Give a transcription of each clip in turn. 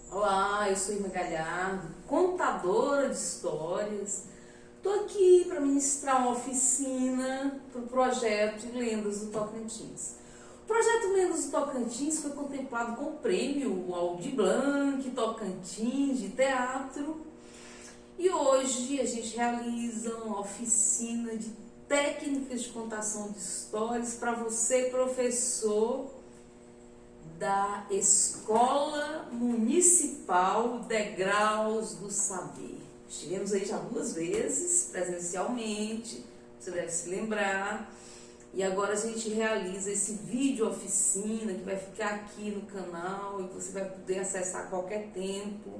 Olá, eu sou Irma Galhardo, contadora de histórias. Estou aqui para ministrar uma oficina para o projeto Lendas do Tocantins. O projeto Lendas do Tocantins foi contemplado com o prêmio Aldir Blanc Tocantins de teatro. E hoje a gente realiza uma oficina de técnicas de contação de histórias para você, professor da Escola Municipal Degraus do Saber. Estivemos aí já 2 vezes, presencialmente, você deve se lembrar. E agora a gente realiza esse vídeo oficina que vai ficar aqui no canal e você vai poder acessar a qualquer tempo.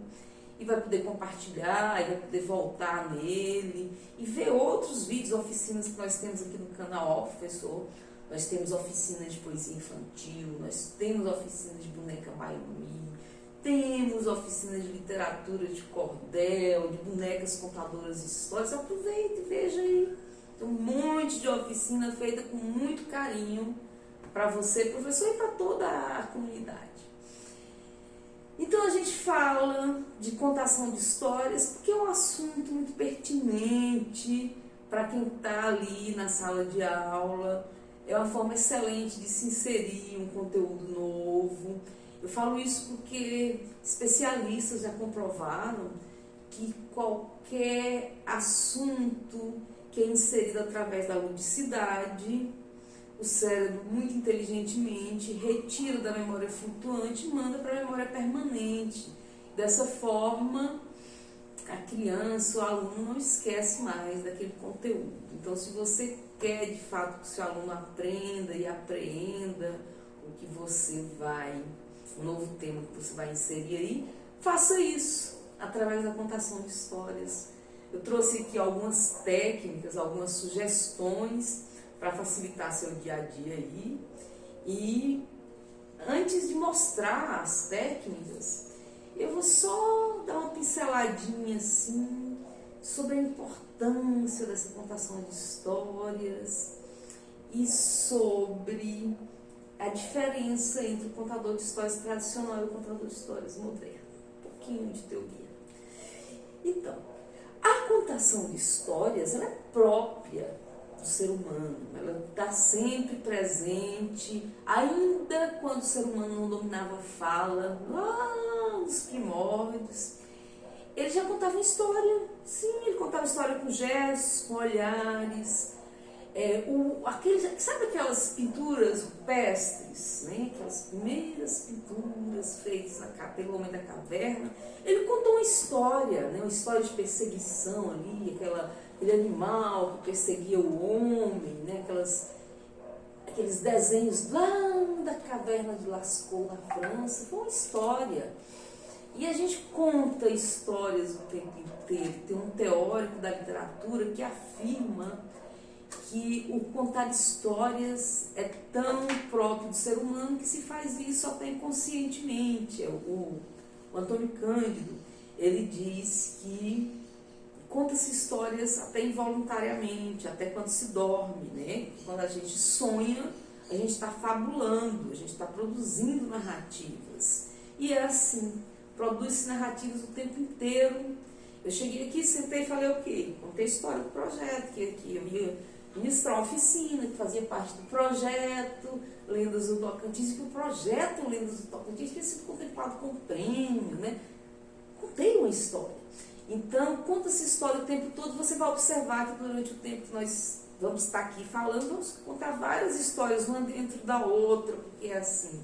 E vai poder compartilhar, e vai poder voltar nele e ver outros vídeos, oficinas que nós temos aqui no canal. Ó, professor, nós temos oficinas de poesia infantil, nós temos oficinas de boneca Mayumi, temos oficinas de literatura de cordel, de bonecas contadoras de histórias. Aproveite e veja aí. Tem um monte de oficina feita com muito carinho para você, professor, e para toda a comunidade. Então a gente fala de contação de histórias porque é um assunto muito pertinente para quem está ali na sala de aula. É uma forma excelente de se inserir um conteúdo novo. Eu falo isso porque especialistas já comprovaram que qualquer assunto que é inserido através da ludicidade, o cérebro, muito inteligentemente, retira da memória flutuante e manda para a memória permanente. Dessa forma, a criança, o aluno não esquece mais daquele conteúdo. Então, se você quer, de fato, que o seu aluno aprenda e apreenda o que você vai, o novo tema que você vai inserir aí, faça isso através da contação de histórias. Eu trouxe aqui algumas técnicas, algumas sugestões para facilitar seu dia a dia aí. E antes de mostrar as técnicas, eu vou só dar uma pinceladinha assim sobre a importância dessa contação de histórias e sobre a diferença entre o contador de histórias tradicional e o contador de histórias moderno. Um pouquinho de teoria. Então, a contação de histórias ela é própria do ser humano, ela está sempre presente, ainda quando o ser humano não dominava a fala, lá nos primórdios, ele já contava história, sim, ele contava história com gestos, com olhares, sabe aquelas pinturas rupestres, né? Aquelas primeiras pinturas feitas pelo homem da caverna, ele contou uma história, né? Uma história de perseguição ali, aquele animal que perseguia o homem, né? Aqueles desenhos lá da caverna de Lascaux, na França, foi uma história. E a gente conta histórias o tempo inteiro. Tem um teórico da literatura que afirma que o contar histórias é tão próprio do ser humano que se faz isso até inconscientemente. O Antônio Cândido, ele diz que conta-se histórias até involuntariamente, até quando se dorme, né? Quando a gente sonha, a gente está fabulando, a gente está produzindo narrativas. E é assim, produz-se narrativas o tempo inteiro. Eu cheguei aqui, sentei e falei o quê? Contei a história do projeto, que eu ia ministrar uma oficina, que fazia parte do projeto Lendas do Tocantins, que o projeto Lendas do Tocantins tinha sido contemplado com prêmio, né? Contei uma história. Então, conta essa história o tempo todo, você vai observar que durante o tempo que nós vamos estar aqui falando, vamos contar várias histórias, uma dentro da outra, porque é assim,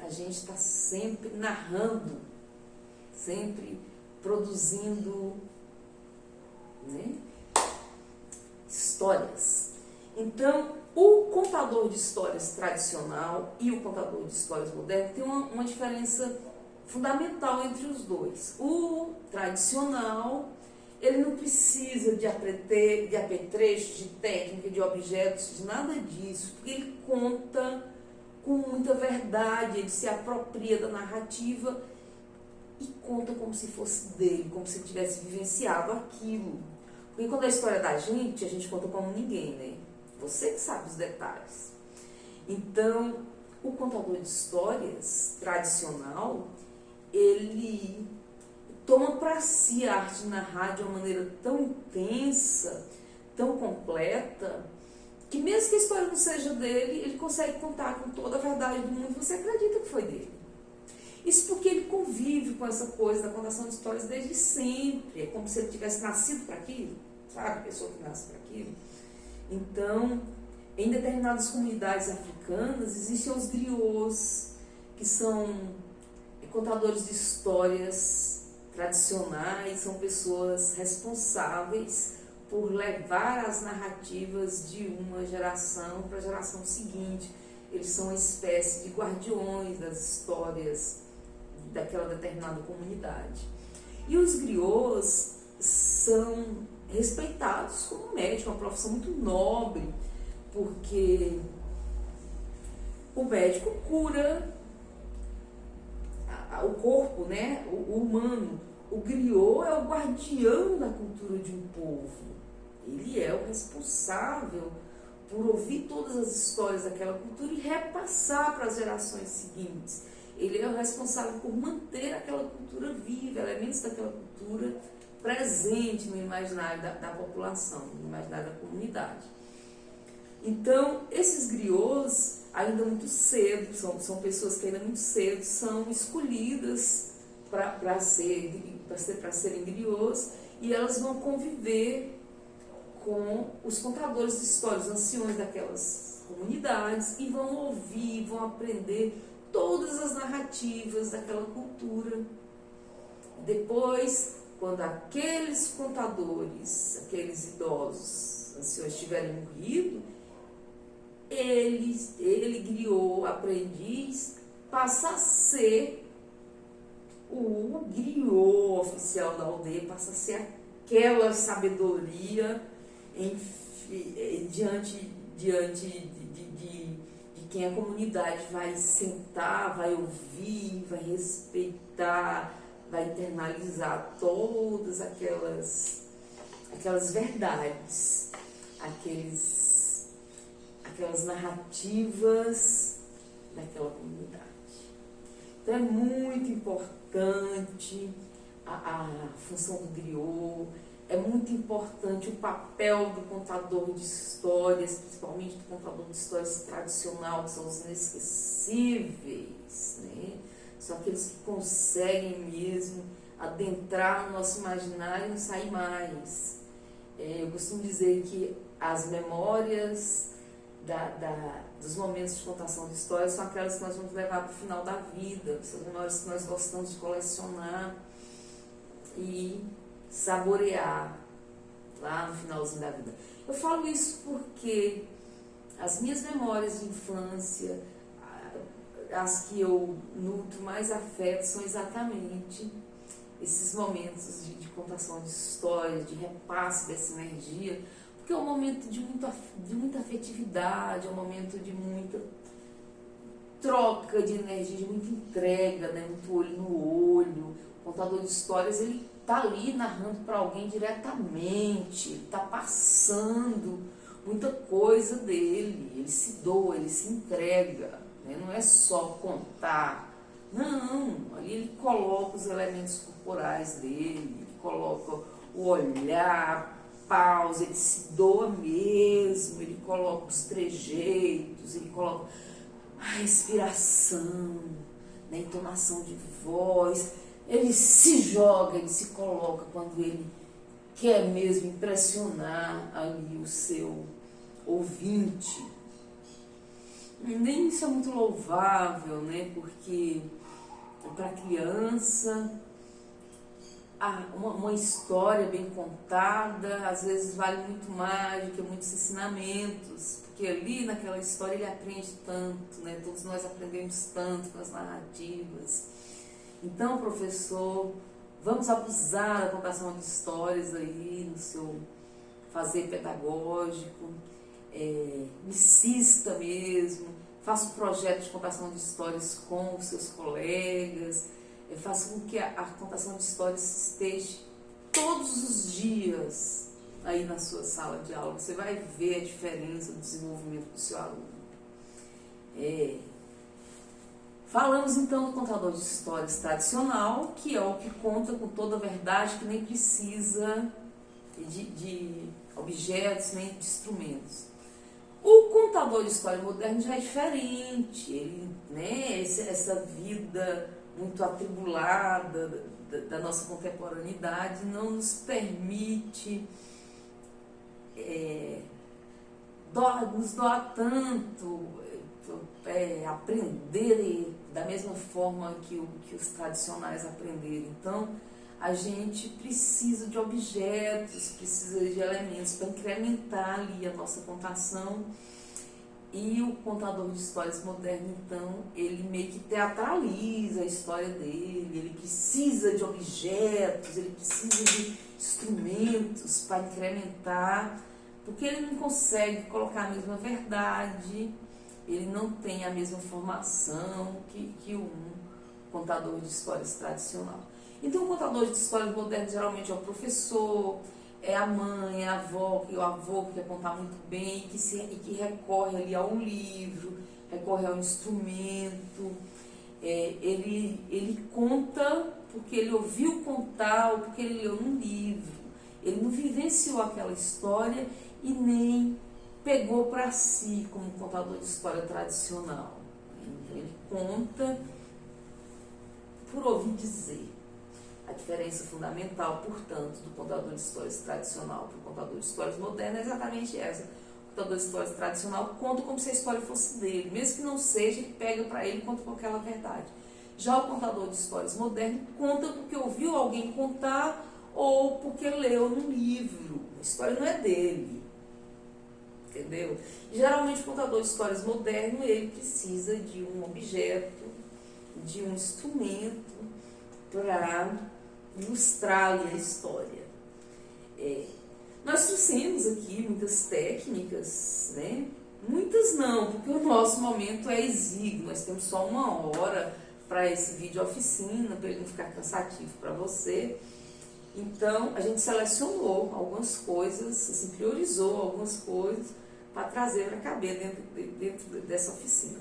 a gente está sempre narrando, sempre produzindo, né, histórias. Então, o contador de histórias tradicional e o contador de histórias moderno tem uma diferença fundamental entre os dois. O tradicional, ele não precisa de apetrechos, de técnica, de objetos, de nada disso, porque ele conta com muita verdade, ele se apropria da narrativa e conta como se fosse dele, como se ele tivesse vivenciado aquilo. Porque quando a história é da gente, a gente conta como ninguém, né? Você que sabe os detalhes. Então, o contador de histórias tradicional, ele toma para si a arte de narrar de uma maneira tão intensa, tão completa, que mesmo que a história não seja dele, ele consegue contar com toda a verdade do mundo e você acredita que foi dele. Isso porque ele convive com essa coisa da contação de histórias desde sempre. É como se ele tivesse nascido para aquilo, sabe? A pessoa que nasce para aquilo. Então, em determinadas comunidades africanas, existem os griots, que são contadores de histórias tradicionais, são pessoas responsáveis por levar as narrativas de uma geração para a geração seguinte. Eles são uma espécie de guardiões das histórias daquela determinada comunidade. E os griots são respeitados como médico, uma profissão muito nobre, porque o médico cura o corpo, né? O humano. O griot é o guardião da cultura de um povo. Ele é o responsável por ouvir todas as histórias daquela cultura e repassar para as gerações seguintes. Ele é o responsável por manter aquela cultura viva, elementos daquela cultura presente no imaginário da população, no imaginário da comunidade. Então, esses griots, ainda muito cedo, são pessoas que ainda muito cedo são escolhidas para serem griots, e elas vão conviver com os contadores de histórias, os anciões daquelas comunidades, e vão ouvir, vão aprender todas as narrativas daquela cultura. Depois, quando aqueles contadores, aqueles idosos, anciões tiverem morrido, ele griot, aprendiz, passa a ser o griot oficial da aldeia, passa a ser aquela sabedoria diante de quem a comunidade vai sentar, vai ouvir, vai respeitar, vai internalizar todas aquelas verdades, aquelas narrativas daquela comunidade. Então é muito importante a função do griot, é muito importante o papel do contador de histórias, principalmente do contador de histórias tradicional, que são os inesquecíveis, né? São aqueles que conseguem mesmo adentrar no nosso imaginário e não sair mais. Eu costumo dizer que as memórias dos momentos de contação de histórias são aquelas que nós vamos levar para o final da vida, são as memórias que nós gostamos de colecionar e saborear lá no finalzinho da vida. Eu falo isso porque as minhas memórias de infância, as que eu nutro mais afeto, são exatamente esses momentos de contação de histórias, de repasse dessa energia, porque é um momento de muita afetividade, é um momento de muita troca de energia, de muita entrega, né? Muito olho no olho. O contador de histórias, ele está ali narrando para alguém diretamente, ele está passando muita coisa dele, ele se doa, ele se entrega, né? Não é só contar, não, ali ele coloca os elementos corporais dele, ele coloca o olhar, pausa, ele se doa mesmo, ele coloca os trejeitos, ele coloca a respiração, a entonação de voz, ele se joga, ele se coloca quando ele quer mesmo impressionar ali o seu ouvinte. Nem isso é muito louvável, né? Porque para a criança, uma história bem contada, às vezes vale muito mais do que muitos ensinamentos, porque ali naquela história ele aprende tanto, né? Todos nós aprendemos tanto com as narrativas. Então, professor, vamos abusar da contação de histórias aí no seu fazer pedagógico, insista mesmo, faça um projeto de contação de histórias com os seus colegas, faça com que a contação de histórias esteja todos os dias aí na sua sala de aula. Você vai ver a diferença do desenvolvimento do seu aluno. Falamos então do contador de histórias tradicional, que é o que conta com toda a verdade, que nem precisa de objetos nem de instrumentos. O contador de história moderna já é diferente, ele, né, essa vida muito atribulada da nossa contemporaneidade não nos permite nos doar tanto aprender da mesma forma que os tradicionais aprenderam. Então, a gente precisa de objetos, precisa de elementos para incrementar ali a nossa contação. E o contador de histórias moderno, então, ele meio que teatraliza a história dele, ele precisa de objetos, ele precisa de instrumentos para incrementar, porque ele não consegue colocar a mesma verdade, ele não tem a mesma formação que um contador de histórias tradicional. Então, o contador de histórias modernas geralmente é o professor, é a mãe, é a avó, o avô que quer contar muito bem e que recorre ali a um livro, recorre a um instrumento. Ele conta porque ele ouviu contar ou porque ele leu num livro. Ele não vivenciou aquela história e nem pegou para si como contador de história tradicional. Então, ele conta por ouvir dizer. A diferença fundamental, portanto, do contador de histórias tradicional para o contador de histórias moderno é exatamente essa. O contador de histórias tradicional conta como se a história fosse dele, mesmo que não seja, ele pega para ele e conta com aquela verdade. Já o contador de histórias moderno conta porque ouviu alguém contar ou porque leu num livro. A história não é dele, entendeu? Geralmente o contador de histórias moderno, ele precisa de um objeto, de um instrumento para ilustrar a história. Nós trouxemos aqui muitas técnicas, né? Muitas não, porque o nosso momento é exíguo, nós temos só 1 hora para esse vídeo oficina, para ele não ficar cansativo para você. Então, a gente selecionou algumas coisas, assim, priorizou algumas coisas para trazer para caber dentro dessa oficina.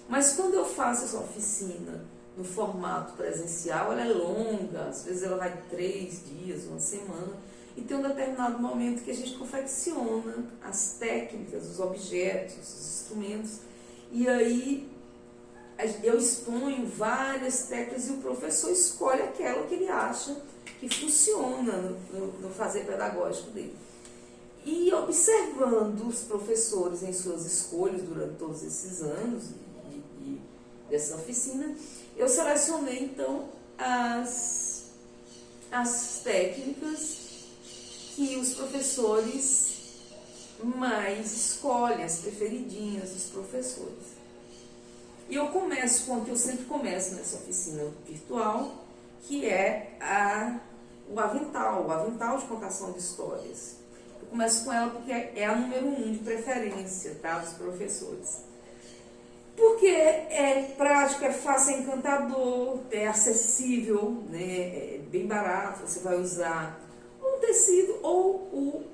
Mas quando eu faço essa oficina no formato presencial, ela é longa, às vezes ela vai 3 dias, 1 semana, e tem um determinado momento que a gente confecciona as técnicas, os objetos, os instrumentos, e aí eu exponho várias técnicas e o professor escolhe aquela que ele acha que funciona no fazer pedagógico dele. E observando os professores em suas escolhas durante todos esses anos dessa oficina, eu selecionei então as técnicas que os professores mais escolhem, as preferidinhas dos professores. E eu começo com o que eu sempre começo nessa oficina virtual, que é o avental de contação de histórias. Eu começo com ela porque é a número 1 de preferência, tá, dos professores. Porque é prático, é fácil, é encantador, é acessível, né, é bem barato. Você vai usar um tecido ou o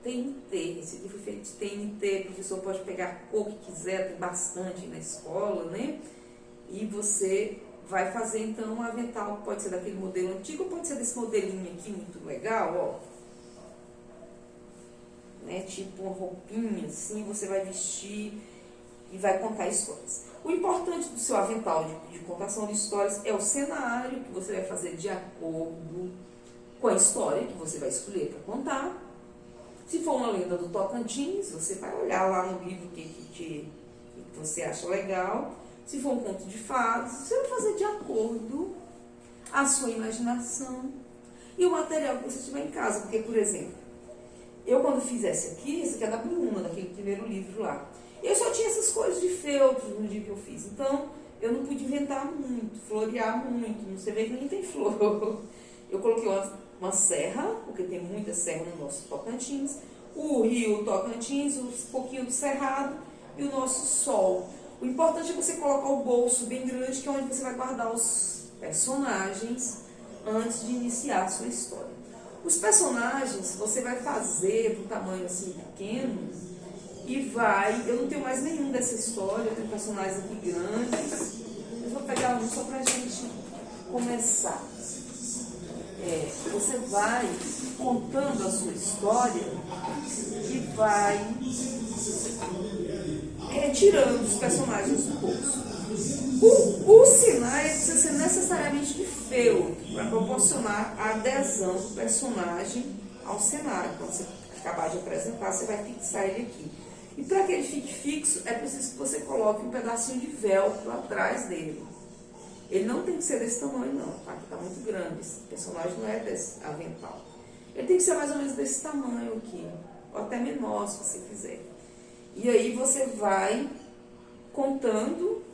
TNT. Esse aqui foi feito de TNT, o professor pode pegar a cor que quiser, tem bastante na escola, né? E você vai fazer então um avental, pode ser daquele modelo antigo, pode ser desse modelinho aqui, muito legal, ó. Né? Tipo uma roupinha assim, você vai vestir e vai contar histórias. O importante do seu avental de contação de histórias é o cenário que você vai fazer de acordo com a história que você vai escolher para contar. Se for uma lenda do Tocantins, você vai olhar lá no livro que você acha legal. Se for um conto de fadas, você vai fazer de acordo a sua imaginação e o material que você tiver em casa. Porque, por exemplo, eu quando fiz esse aqui é da Bruna, daquele primeiro livro lá. Eu só tinha essas cores de feltro no dia que eu fiz. Então, eu não pude inventar muito, florear muito. Você vê que nem tem flor. Eu coloquei uma serra, porque tem muita serra no nosso Tocantins. O rio Tocantins, um pouquinho do cerrado e o nosso sol. O importante é você colocar o bolso bem grande, que é onde você vai guardar os personagens antes de iniciar a sua história. Os personagens você vai fazer do tamanho assim pequeno e vai... Eu não tenho mais nenhum dessa história, eu tenho personagens aqui grandes vou pegar um só para a gente começar. Você vai contando a sua história e vai retirando os personagens do bolso. O cenário precisa ser necessariamente de feltro para proporcionar a adesão do personagem ao cenário. Quando você acabar de apresentar, você vai fixar ele aqui. E para que ele fique fixo, é preciso que você coloque um pedacinho de velcro atrás dele. Ele não tem que ser desse tamanho, não, tá? Aqui está muito grande. Esse personagem não é desse avental. Ele tem que ser mais ou menos desse tamanho aqui, ou até menor, se você quiser. E aí você vai contando,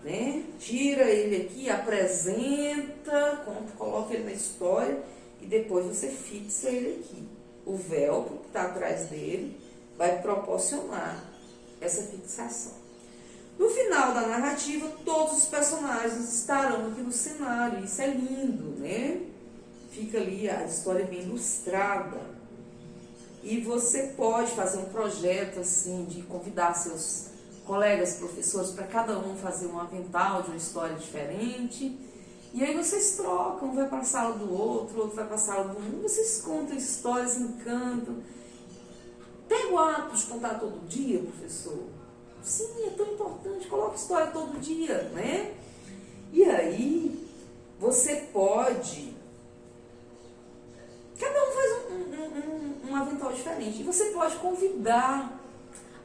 né? Tira ele aqui, apresenta, coloca ele na história e depois você fixa ele aqui. O velcro que está atrás dele vai proporcionar essa fixação. No final da narrativa, todos os personagens estarão aqui no cenário. Isso é lindo, né? Fica ali a história bem ilustrada. E você pode fazer um projeto assim de convidar seus colegas, professores, para cada um fazer um avental de uma história diferente. E aí vocês trocam, um vai para a sala do outro, outro vai para a sala do um. Vocês contam histórias, encantam. Tem o hábito de contar todo dia, professor? Sim, é tão importante. Coloca história todo dia, né? E aí, você pode... Cada um faz um avental diferente. E você pode convidar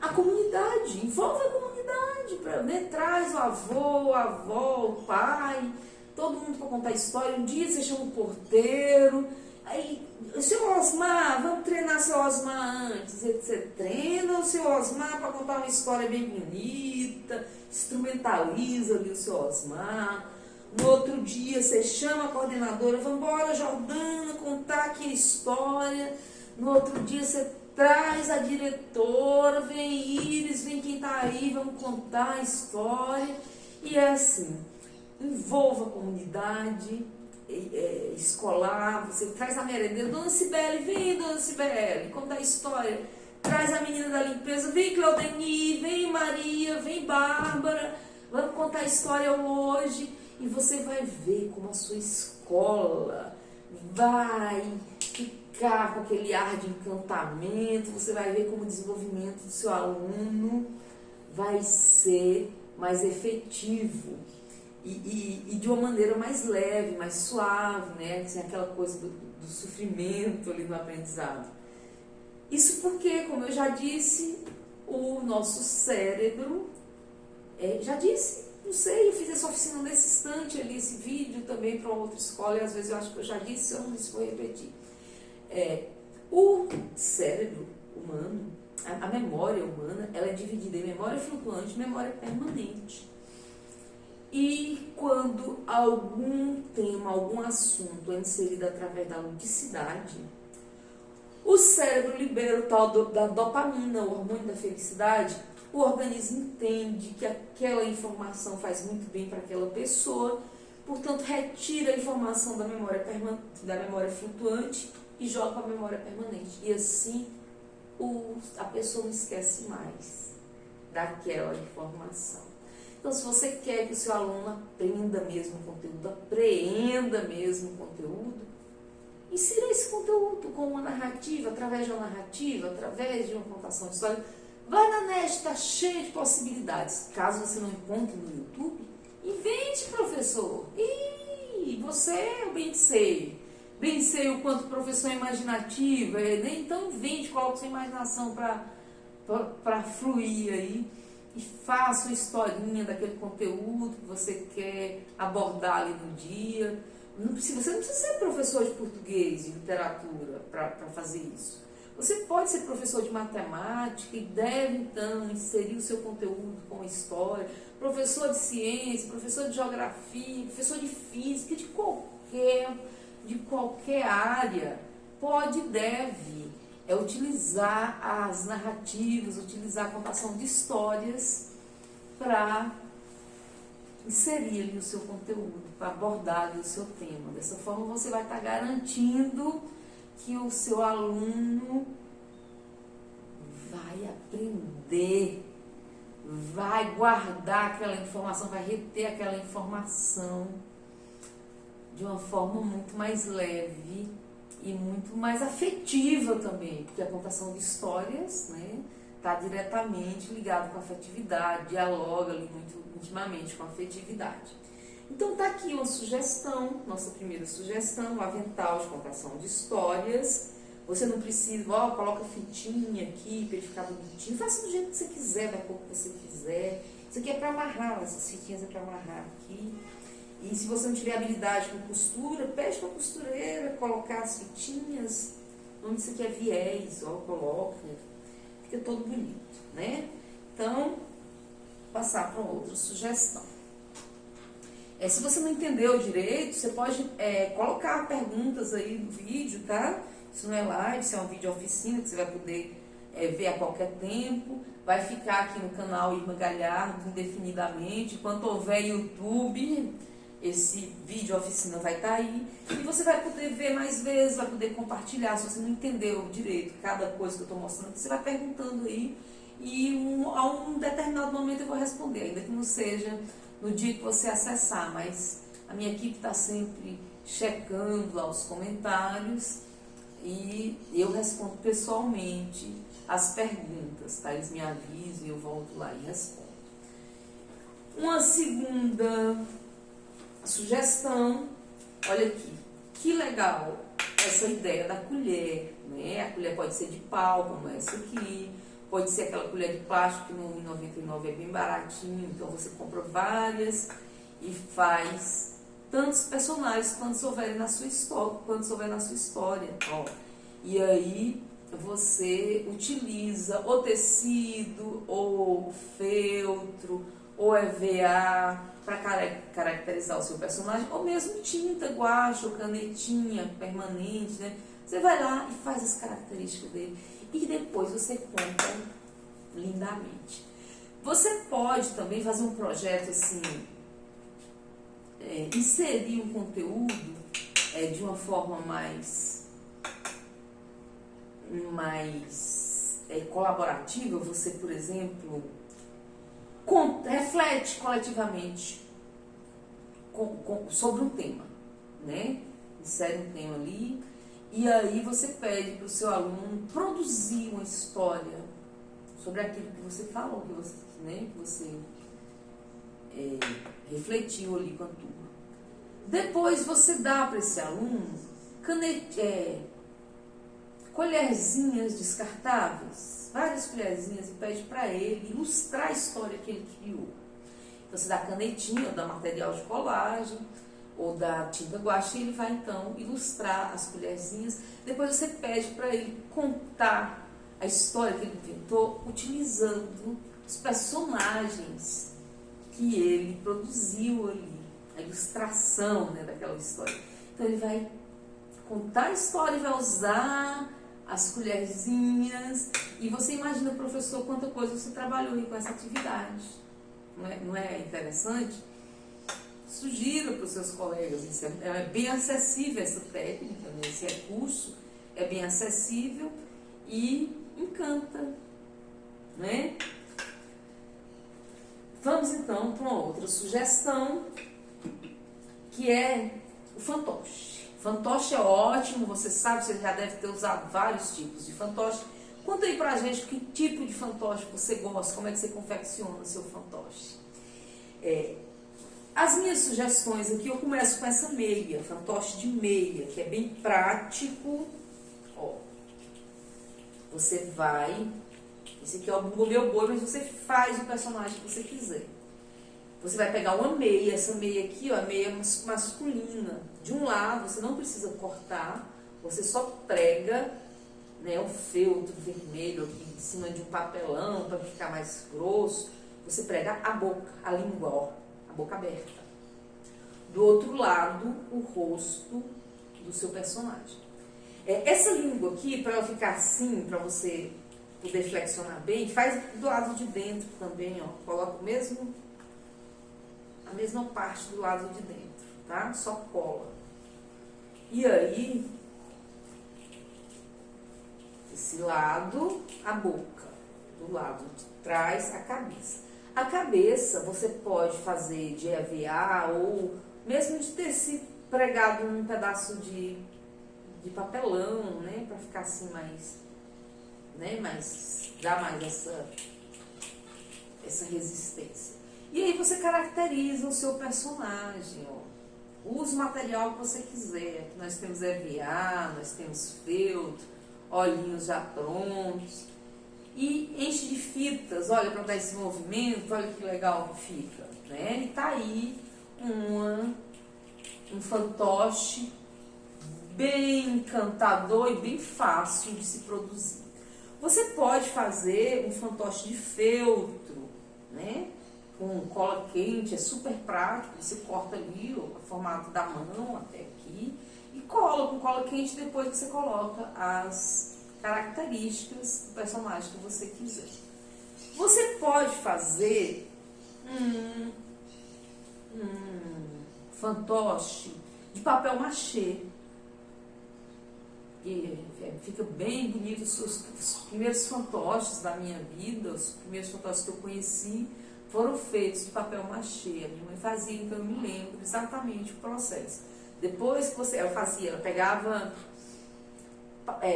a comunidade. Envolve a comunidade. Né? Traz o avô, a avó, o pai. Todo mundo para contar história. Um dia você chama o porteiro. Aí, seu Osmar, vamos treinar seu Osmar antes. Você treina o seu Osmar para contar uma história bem bonita, instrumentaliza ali o seu Osmar. No outro dia você chama a coordenadora, vamos embora, Jordana, contar aqui a história. No outro dia você traz a diretora, vem Iris, vem quem está aí, vamos contar a história. E é assim, envolva a comunidade escolar, você traz a merendeira, Dona Cibele, vem Dona Cibele, conta a história, traz a menina da limpeza, vem Claudeni, vem Maria, vem Bárbara, vamos contar a história hoje, e você vai ver como a sua escola vai ficar com aquele ar de encantamento, você vai ver como o desenvolvimento do seu aluno vai ser mais efetivo. E de uma maneira mais leve, mais suave, né? Sem aquela coisa do sofrimento ali no aprendizado. Isso porque, como eu já disse, o nosso cérebro, já disse, não sei, eu fiz essa oficina nesse instante ali, esse vídeo também para outra escola, e às vezes eu acho que eu já disse, se eu não disse, vou repetir. O cérebro humano, a memória humana, ela é dividida em memória flutuante e memória permanente. E quando algum tema, algum assunto é inserido através da ludicidade, o cérebro libera o tal da dopamina, o hormônio da felicidade. O organismo entende que aquela informação faz muito bem para aquela pessoa, portanto retira a informação da memória flutuante e joga para a memória permanente. E assim a pessoa não esquece mais daquela informação. Então, se você quer que o seu aluno aprenda mesmo o conteúdo, apreenda mesmo o conteúdo, insira esse conteúdo com uma narrativa, através de uma narrativa, através de uma contação de história. Vai na net, está cheio de possibilidades. Caso você não encontre no YouTube, invente, professor. E você, eu bem sei o quanto o professor é imaginativo, né? Então invente, coloque sua imaginação para fluir aí. E faça uma historinha daquele conteúdo que você quer abordar ali no dia. Você não precisa ser professor de português, de literatura, para fazer isso. Você pode ser professor de matemática e deve, então, inserir o seu conteúdo com a história. Professor de ciência, professor de geografia, professor de física, de qualquer área. Pode e deve utilizar as narrativas, utilizar a contação de histórias para inserir ali o seu conteúdo, para abordar ali o seu tema. Dessa forma você vai estar garantindo que o seu aluno vai aprender, vai guardar aquela informação, vai reter aquela informação de uma forma muito mais leve e muito mais afetiva também, porque a contação de histórias, né, está diretamente ligado com a afetividade, dialoga ali muito intimamente com a afetividade. Então tá aqui uma sugestão, nossa primeira sugestão, o avental de contação de histórias. Você não precisa, coloca fitinha aqui para ele ficar bonitinho, faça do jeito que você quiser, da cor que você quiser. Isso aqui é para amarrar, essas fitinhas é para amarrar aqui. E se você não tiver habilidade com costura, pede para a costureira colocar as fitinhas onde você quer viés, coloca, fica todo bonito, né? Então, passar para outra sugestão. Se você não entendeu direito, você pode colocar perguntas aí no vídeo, tá? Isso não é live, isso é um vídeo oficina que você vai poder ver a qualquer tempo. Vai ficar aqui no canal Irma Galhardo indefinidamente. Enquanto houver YouTube, esse vídeo oficina vai estar aí. E você vai poder ver mais vezes, vai poder compartilhar. Se você não entendeu direito cada coisa que eu estou mostrando, você vai perguntando aí. E a um determinado momento eu vou responder, ainda que não seja no dia que você acessar. Mas a minha equipe está sempre checando lá os comentários. E eu respondo pessoalmente as perguntas, tá? Eles me avisam e eu volto lá e respondo. Uma segunda sugestão, olha aqui, que legal essa ideia da colher, né? A colher pode ser de pau, como essa aqui, pode ser aquela colher de plástico que no R$1,99 é bem baratinho, então você compra várias e faz tantos personagens quanto houver na sua história, ó. E aí você utiliza o tecido, ou o feltro, ou EVA para caracterizar o seu personagem, ou mesmo tinta, guache ou canetinha permanente, né? Você vai lá e faz as características dele e depois você conta lindamente. Você pode também fazer um projeto assim, inserir um conteúdo de uma forma mais colaborativa. Você, por exemplo, reflete coletivamente sobre um tema, né? Insere um tema ali e aí você pede para o seu aluno produzir uma história sobre aquilo que você falou, que você refletiu ali com a turma. Depois você dá para esse aluno colherzinhas descartáveis, várias colherzinhas, e pede para ele ilustrar a história que ele criou. Então você dá canetinha, ou dá material de colagem, ou dá tinta guache, e ele vai então ilustrar as colherzinhas. Depois você pede para ele contar a história que ele inventou utilizando os personagens que ele produziu ali, a ilustração, né, daquela história. Então ele vai contar a história e vai usar as colherzinhas. E você imagina, professor, quanta coisa você trabalhou aí com essa atividade. Não é interessante? Sugira para os seus colegas. Isso é bem acessível, essa técnica, né? Esse recurso é bem acessível e encanta, né? Vamos então para uma outra sugestão, que é o fantoche. Fantoche é ótimo, você sabe, você já deve ter usado vários tipos de fantoche. Conta aí pra gente que tipo de fantoche você gosta, como é que você confecciona o seu fantoche. As minhas sugestões aqui, eu começo com essa meia, fantoche de meia, que é bem prático. Ó, você vai, esse aqui é o meu boi, mas você faz o personagem que você quiser. Você vai pegar uma meia, essa meia aqui, ó, a meia masculina. De um lado, você não precisa cortar, você só prega, né, um feltro vermelho aqui em cima de um papelão para ficar mais grosso. Você prega a boca, a língua, ó, a boca aberta. Do outro lado, o rosto do seu personagem. Essa língua aqui, para ela ficar assim, para você poder flexionar bem, faz do lado de dentro também, ó. Coloca a mesma parte do lado de dentro, tá? Só cola. E aí, esse lado, a boca. Do lado de trás, a cabeça. A cabeça você pode fazer de EVA ou mesmo de tecido pregado num pedaço de papelão, né? Pra ficar assim mais, né? Dá mais essa resistência. E aí você caracteriza o seu personagem, ó. Use o material que você quiser. Nós temos EVA, nós temos feltro, olhinhos já prontos. E enche de fitas, olha, para dar esse movimento, olha que legal que fica, né? E tá aí um fantoche bem encantador e bem fácil de se produzir. Você pode fazer um fantoche de feltro, né? Com cola quente, é super prático, você corta ali o formato da mão até aqui e cola com cola quente, depois você coloca as características do personagem que você quiser. Você pode fazer um fantoche de papel machê. E fica bem bonito. Os primeiros fantoches da minha vida, os primeiros fantoches que eu conheci, foram feitos de papel machê. A minha mãe fazia, então eu me lembro exatamente o processo. Depois que ela pegava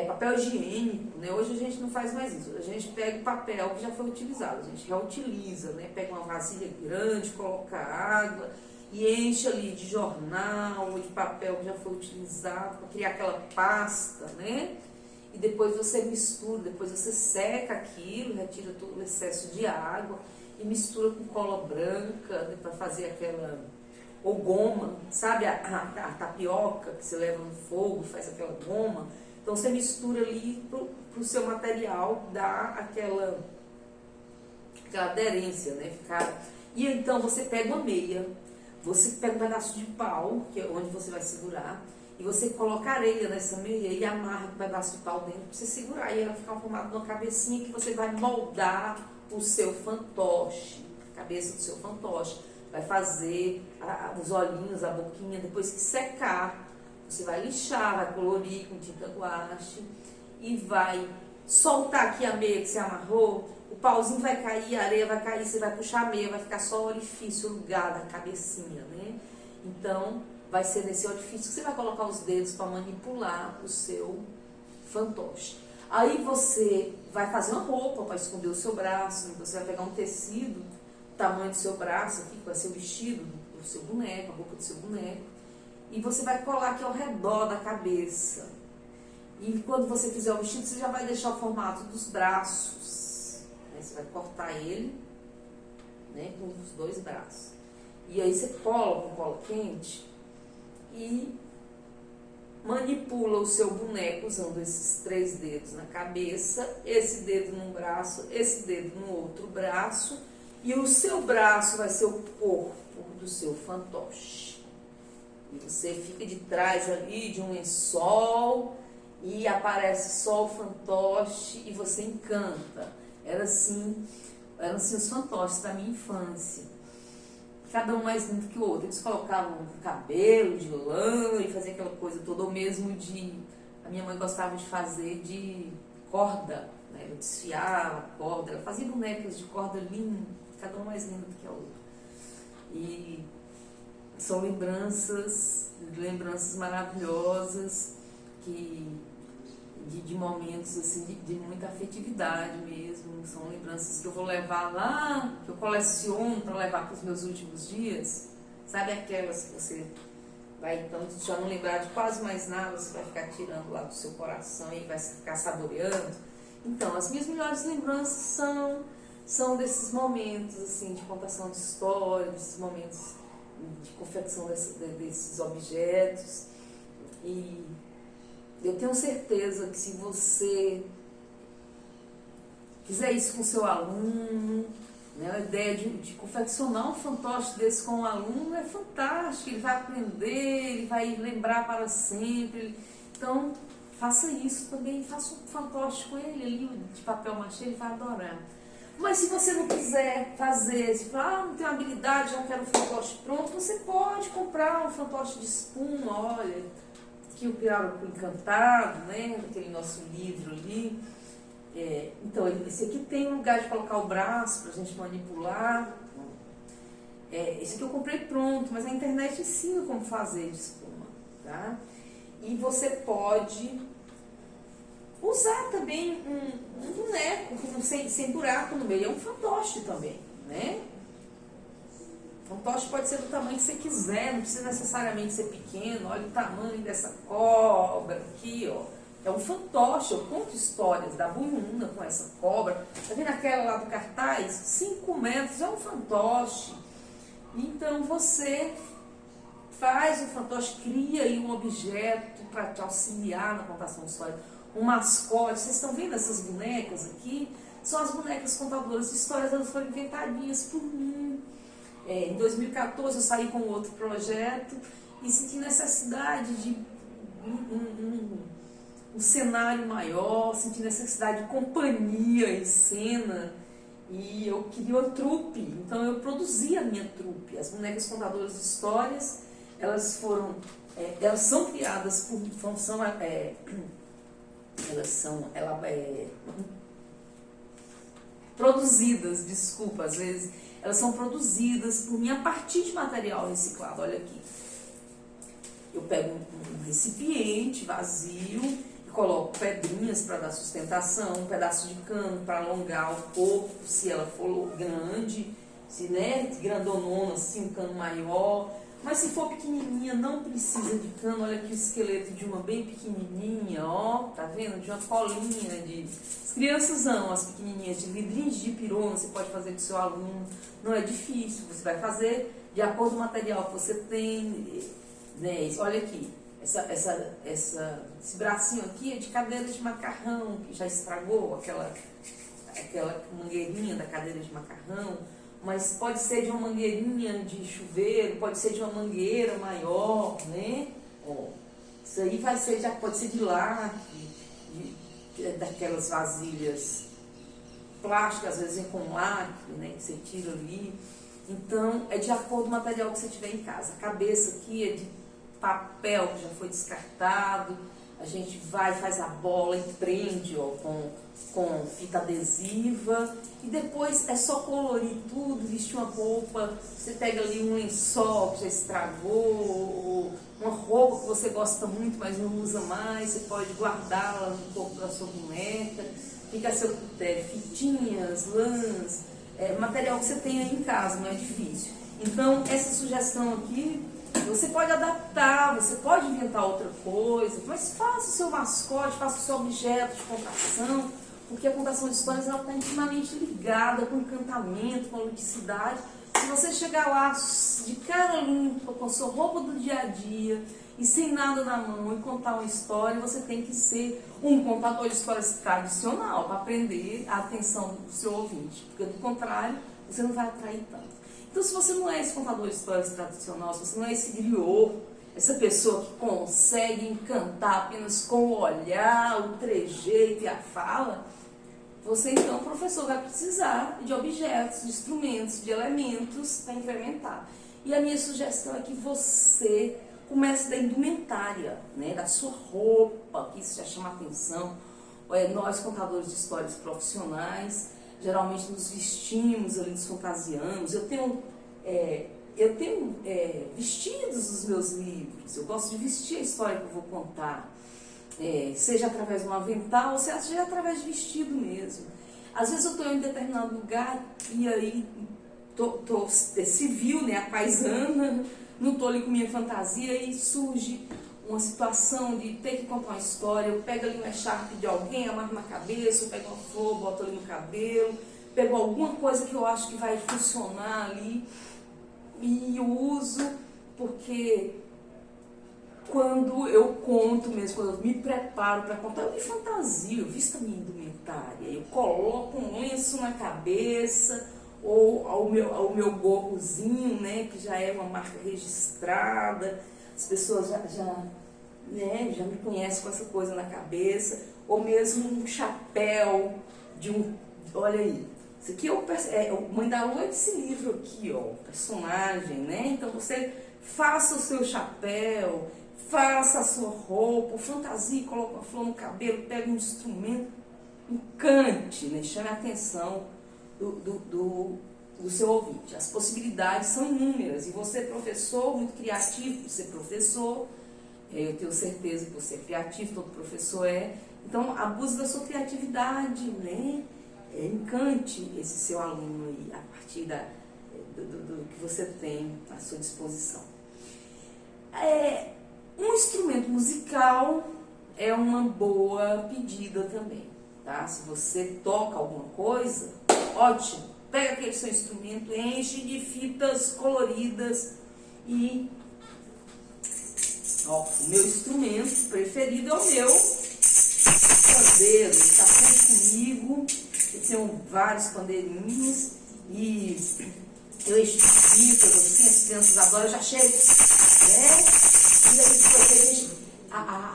papel higiênico, né? Hoje a gente não faz mais isso. A gente pega o papel que já foi utilizado, a gente reutiliza, né? Pega uma vasilha grande, coloca água e enche ali de jornal ou de papel que já foi utilizado para criar aquela pasta, né? E depois você mistura, depois você seca aquilo, retira todo o excesso de água e mistura com cola branca, né, para fazer aquela, ou goma, sabe a tapioca que você leva no fogo, faz aquela goma. Então você mistura ali pro seu material dar aquela aderência, né? E então você pega uma meia, você pega um pedaço de pau, que é onde você vai segurar, e você coloca areia nessa meia e amarra um pedaço de pau dentro para você segurar. E ela fica formada numa cabecinha que você vai moldar o seu fantoche, a cabeça do seu fantoche. Vai fazer os olhinhos, a boquinha, depois que secar, você vai lixar, vai colorir com tinta guache e vai soltar aqui a meia que você amarrou, o pauzinho vai cair, a areia vai cair, você vai puxar a meia, vai ficar só o orifício, o lugar da cabecinha, né? Então, vai ser nesse orifício que você vai colocar os dedos para manipular o seu fantoche. Aí você vai fazer uma roupa para esconder o seu braço, então você vai pegar um tecido, o tamanho do seu braço aqui, que vai ser o vestido do seu boneco, a roupa do seu boneco, e você vai colar aqui ao redor da cabeça. E quando você fizer o vestido, você já vai deixar o formato dos braços. Né? Você vai cortar ele, né, com os dois braços. E aí você cola com cola quente e manipula o seu boneco usando esses 3 dedos na cabeça, esse dedo num braço, esse dedo no outro braço, e o seu braço vai ser o corpo do seu fantoche. E você fica de trás ali de um lençol e aparece só o fantoche e você encanta. Eram assim os fantoches da minha infância. Cada um mais lindo que o outro. Eles colocavam cabelo de lã e faziam aquela coisa toda, ou mesmo a minha mãe gostava de fazer de corda, né? Ela desfiava a corda, ela fazia bonecas de corda linda, cada um mais lindo do que a outra. E são lembranças maravilhosas de momentos assim, de muita afetividade mesmo. São lembranças que eu vou levar lá, que eu coleciono para levar para os meus últimos dias. Sabe aquelas que você vai então já não lembrar de quase mais nada, você vai ficar tirando lá do seu coração e vai ficar saboreando. Então, as minhas melhores lembranças são desses momentos assim, de contação de histórias, desses momentos de confecção desses objetos. E eu tenho certeza que se você fizer isso com o seu aluno, né, a ideia de confeccionar um fantoche desse com um aluno é fantástico, ele vai aprender, ele vai lembrar para sempre. Então, faça isso também, faça um fantoche com ele ali, de papel machê, ele vai adorar. Mas se você não quiser fazer, se falar, não tenho habilidade, já quero um fantoche pronto, você pode comprar um fantoche de espuma, olha, aqui o Pirarucu Encantado, né, aquele nosso livro ali. Então, esse aqui tem um lugar de colocar o braço para a gente manipular. Esse aqui eu comprei pronto, mas a internet ensina como fazer de espuma, tá? E você pode usar também um boneco sem buraco no meio. É um fantoche também, né? Fantoche pode ser do tamanho que você quiser, não precisa necessariamente ser pequeno. Olha o tamanho dessa cobra aqui, ó. É um fantoche, eu conto histórias da Buyuna com essa cobra. Tá vendo aquela lá do cartaz? 5 metros, é um fantoche. Então você faz o fantoche, cria aí um objeto para te auxiliar na contação de história. Um mascote, vocês estão vendo essas bonecas aqui? São as bonecas contadoras de histórias, elas foram inventadinhas por mim. Em 2014 eu saí com outro projeto e senti necessidade de um cenário maior, senti necessidade de companhia em cena e eu queria uma trupe, então eu produzi a minha trupe. As bonecas contadoras de histórias, elas são criadas produzidas, desculpa, às vezes elas são produzidas por mim a partir de material reciclado. Olha aqui, eu pego um recipiente vazio e coloco pedrinhas para dar sustentação, um pedaço de cano para alongar o corpo, se ela for grande, se grandonona, assim, um cano maior. Mas se for pequenininha, não precisa de cano. Olha aqui o esqueleto de uma bem pequenininha, ó, tá vendo? De uma colinha As crianças amam as pequenininhas, de vidrinhos de pirona, você pode fazer com o seu aluno. Não é difícil, você vai fazer de acordo com o material que você tem, né? Olha aqui, esse bracinho aqui é de cadeira de macarrão, que já estragou aquela mangueirinha da cadeira de macarrão. Mas pode ser de uma mangueirinha de chuveiro, pode ser de uma mangueira maior, né? Isso aí pode ser de lacre, daquelas vasilhas plásticas, às vezes vem com lacre, né? Que você tira ali. Então, é de acordo com o material que você tiver em casa. A cabeça aqui é de papel que já foi descartado. A gente faz a bola e prende, ó, com fita adesiva e depois é só colorir tudo, vestir uma roupa. Você pega ali um lençol que já estragou, uma roupa que você gosta muito, mas não usa mais, você pode guardá-la no corpo da sua boneca, fica a seu critério, fitinhas, lãs, material que você tem aí em casa, não é difícil. Então, essa sugestão aqui, você pode adaptar, você pode inventar outra coisa, mas faça o seu mascote, faça o seu objeto de contação, porque a contação de histórias está intimamente ligada com encantamento, com ludicidade. Se você chegar lá de cara limpa, com a sua roupa do dia a dia e sem nada na mão e contar uma história, você tem que ser um contador de histórias tradicional para prender a atenção do seu ouvinte, porque do contrário, você não vai atrair tanto. Então, se você não é esse contador de histórias tradicional, se você não é esse griot, essa pessoa que consegue encantar apenas com o olhar, o trejeito e a fala, você então, professor, vai precisar de objetos, de instrumentos, de elementos para incrementar. E a minha sugestão é que você comece da indumentária, né, da sua roupa, que isso já chama atenção. Nós, contadores de histórias profissionais, geralmente nos vestimos ali, nos fantasiamos. Eu tenho vestidos dos meus livros, eu gosto de vestir a história que eu vou contar, seja através de um avental, seja através de vestido mesmo. Às vezes eu estou em determinado lugar e aí tô civil, né, a paisana, não estou ali com minha fantasia e surge uma situação de ter que contar uma história. Eu pego ali uma echarpe de alguém, amarro na cabeça, eu pego uma flor, boto ali no cabelo, pego alguma coisa que eu acho que vai funcionar ali e uso, porque quando eu conto mesmo, quando eu me preparo para contar, eu me fantasio, eu visto a minha indumentária, eu coloco um lenço na cabeça, ou ao meu gorrozinho, né, que já é uma marca registrada, as pessoas já me conhecem com essa coisa na cabeça, ou mesmo um chapéu olha aí, isso aqui é o Mãe da Lua, é desse livro aqui, ó, o personagem, né? Então você faça o seu chapéu, faça a sua roupa, fantasia, coloca uma flor no cabelo, pega um instrumento encante, né? Chame a atenção do seu ouvinte. As possibilidades são inúmeras, e você, professor, muito criativo, por ser professor, eu tenho certeza que você é criativo, todo professor é, então abuse da sua criatividade, né? Encante esse seu aluno aí, a partir do que você tem à sua disposição. Um instrumento musical é uma boa pedida também, tá? Se você toca alguma coisa, ótimo, pega aquele seu instrumento, enche de fitas coloridas e... Ó, o meu instrumento preferido é o meu pandeiro, ele está sempre comigo, eu tenho vários pandeirinhos e eu encho de fitas, assim, as crianças adoram, eu já chego, né? E aí depois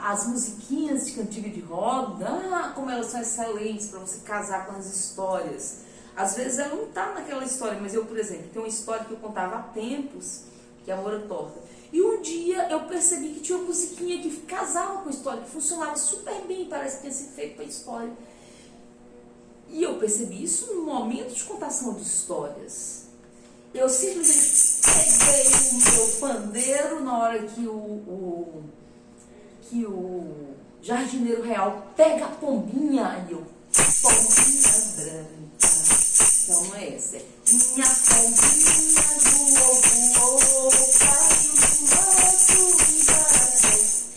as musiquinhas de cantiga de roda, como elas são excelentes para você casar com as histórias. Às vezes ela não está naquela história, mas eu, por exemplo, tenho uma história que eu contava há tempos, que é a Moura Torta. E um dia eu percebi que tinha uma musiquinha que casava com a história, que funcionava super bem, parece que tinha sido feito para a história. E eu percebi isso no momento de contação de histórias. Eu simplesmente peguei o meu pandeiro na hora que o jardineiro real pega a pombinha, e eu, pombinha branca. Então não é essa, é minha pombinha voou, caiu no nosso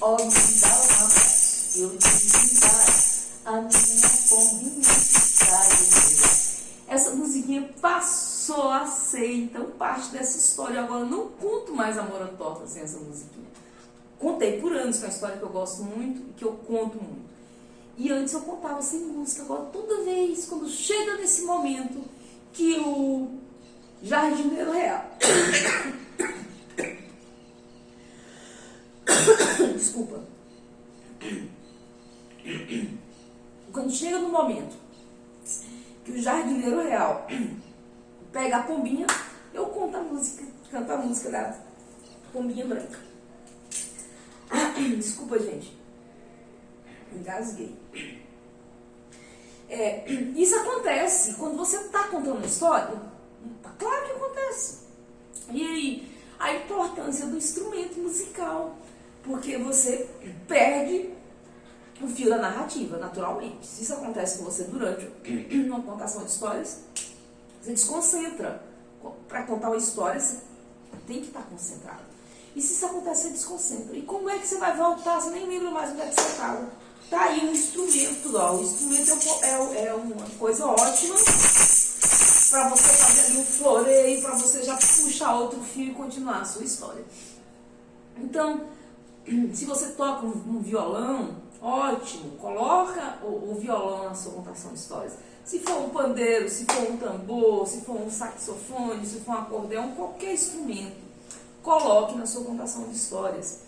ó, me dá uma paz, eu disse, a minha pombinha que caiu. Essa musiquinha passou a ser, então, parte dessa história. Agora eu não conto mais a Moura Torta sem essa musiquinha. Contei por anos, que é uma história que eu gosto muito e que eu conto muito. E antes eu contava sem música. Agora, toda vez, quando chega nesse momento que o jardineiro real... Desculpa. Quando chega no momento que o jardineiro real pega a pombinha, eu canto a música da pombinha branca. Desculpa, gente. Engasguei. Isso acontece quando você está contando uma história. Claro que acontece. E aí, a importância do instrumento musical, porque você perde o fio da narrativa, naturalmente. Se isso acontece com você durante uma contação de histórias, você desconcentra. Para contar uma história, você tem que estar concentrado. E se isso acontece, você desconcentra. E como é que você vai voltar? Você nem lembra mais onde é que você estava. Tá aí um instrumento, ó. O instrumento é uma coisa ótima para você fazer ali um floreio, para você já puxar outro fio e continuar a sua história. Então, se você toca um violão, ótimo, coloca o violão na sua contação de histórias. Se for um pandeiro, se for um tambor, se for um saxofone, se for um acordeão, qualquer instrumento, coloque na sua contação de histórias.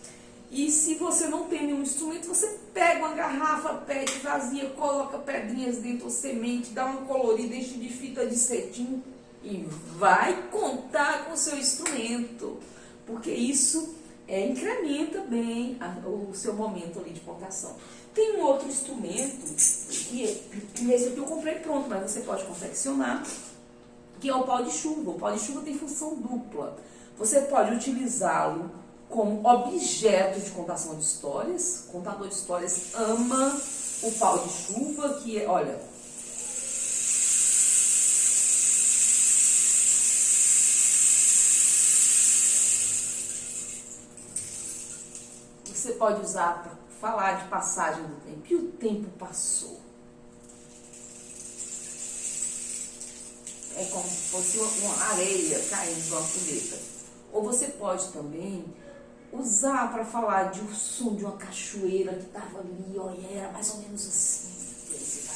E se você não tem nenhum instrumento, você pega uma garrafa PET vazia, coloca pedrinhas dentro, ou semente, dá uma colorida, enche de fita de cetim e vai contar com o seu instrumento, porque isso incrementa bem o seu momento ali de contação. Tem um outro instrumento, que esse aqui eu comprei pronto, mas você pode confeccionar, que é o pau de chuva. O pau de chuva tem função dupla. Você pode utilizá-lo como objeto de contação de histórias. O contador de histórias ama o pau de chuva, que é, olha... Você pode usar para falar de passagem do tempo. E o tempo passou. É como se fosse uma areia caindo de uma fogueira. Ou você pode também usar para falar de um som de uma cachoeira que estava ali, ó, e era mais ou menos assim. E aí você vai.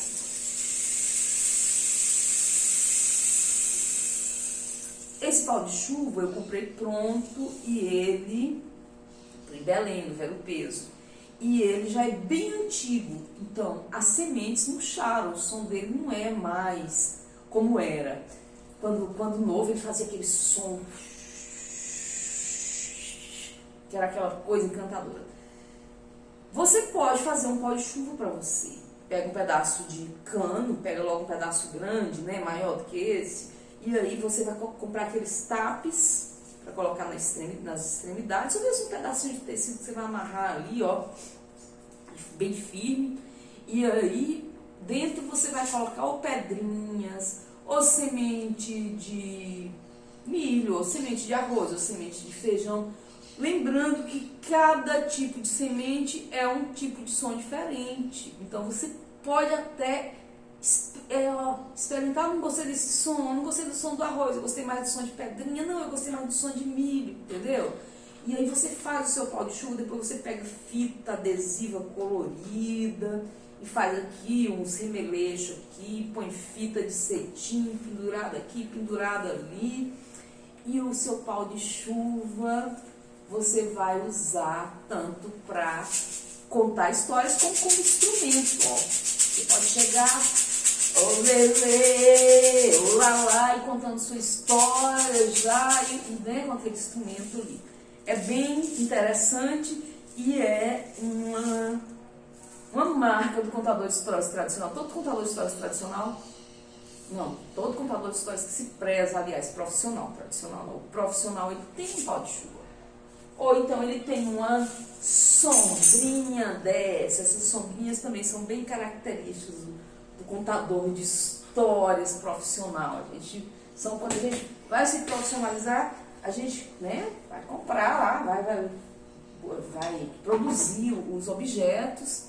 Esse pau de chuva eu comprei pronto e ele, em Belém, no Vero Peso, e ele já é bem antigo. Então, as sementes murcharam, o som dele não é mais como era. Quando novo, ele fazia aquele som, que era aquela coisa encantadora. Você pode fazer um pau de chuva para você. pega um pedaço de cano, pega logo um pedaço grande, né, maior do que esse, e aí você vai comprar aqueles tapes para colocar nas extremidades, ou mesmo um pedacinho de tecido que você vai amarrar ali, ó, bem firme, e aí dentro você vai colocar ou pedrinhas, ou semente de milho, ou semente de arroz, ou semente de feijão. Lembrando que cada tipo de semente é um tipo de som diferente. Então você pode até experimentar, não gostei desse som, não gostei do som do arroz, eu gostei mais do som de pedrinha, não, eu gostei mais do som de milho, entendeu? E aí você faz o seu pau de chuva, depois você pega fita adesiva colorida e faz aqui uns remeleixos aqui, põe fita de cetim pendurada aqui, pendurada ali. E o seu pau de chuva você vai usar tanto para contar histórias como instrumento. Ó. Você pode chegar, olê, olá, e contando sua história já, né, com aquele instrumento ali. É bem interessante e é uma marca do contador de histórias tradicional. Todo contador de histórias tradicional, não, todo contador de histórias que se preza, aliás, profissional, tradicional não, o profissional ele tem um pau de chuva. Ou então ele tem uma sombrinha dessa. Essas sombrinhas também são bem características do contador de histórias profissional. Quando a gente vai se profissionalizar, a gente, né, vai comprar lá, vai produzir os objetos.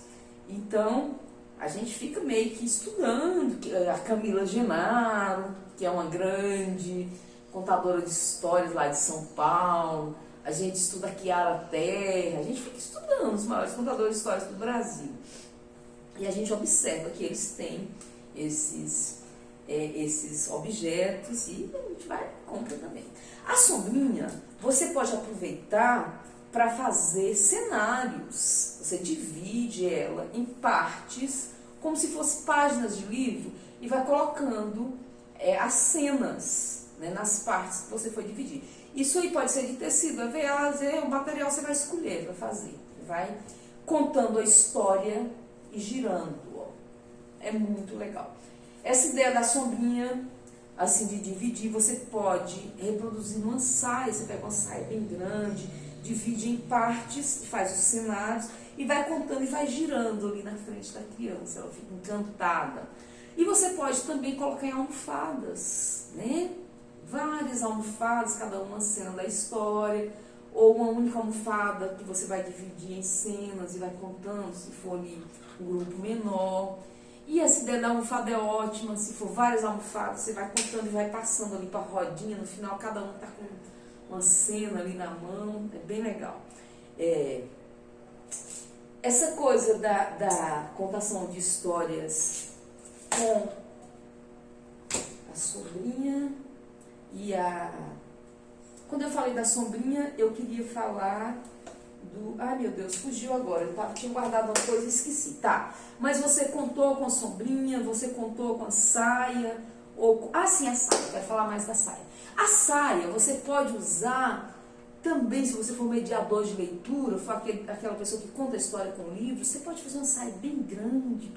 Então, a gente fica meio que estudando. A Camila Genaro, que é uma grande contadora de histórias lá de São Paulo. A gente estuda a Chiara Terra, a gente fica estudando os maiores contadores de histórias do Brasil. E a gente observa que eles têm esses objetos e a gente vai e compra também. A sombrinha, você pode aproveitar para fazer cenários. Você divide ela em partes, como se fossem páginas de livro, e vai colocando as cenas, né, nas partes que você foi dividir. Isso aí pode ser de tecido, o material você vai escolher para fazer. Vai contando a história e girando. Ó. É muito legal. Essa ideia da sombrinha, assim, de dividir, você pode reproduzir numa saia. Você pega uma saia bem grande, divide em partes, faz os cenários e vai contando e vai girando ali na frente da criança. Ela fica encantada. E você pode também colocar em almofadas, né? Várias almofadas, cada uma cena da história, ou uma única almofada que você vai dividir em cenas e vai contando, se for ali um grupo menor. E essa ideia da almofada é ótima, se for várias almofadas, você vai contando e vai passando ali para a rodinha, no final cada um está com uma cena ali na mão, é bem legal. Essa coisa da contação de histórias com a sombrinha e Quando eu falei da sombrinha, eu queria falar do... Ai, meu Deus, fugiu agora. Eu tinha guardado uma coisa e esqueci. Tá, mas você contou com a sombrinha, você contou com a saia, sim, a saia. Quero falar mais da saia. A saia você pode usar também, se você for mediador de leitura, for aquela pessoa que conta a história com livro, você pode fazer uma saia bem grande,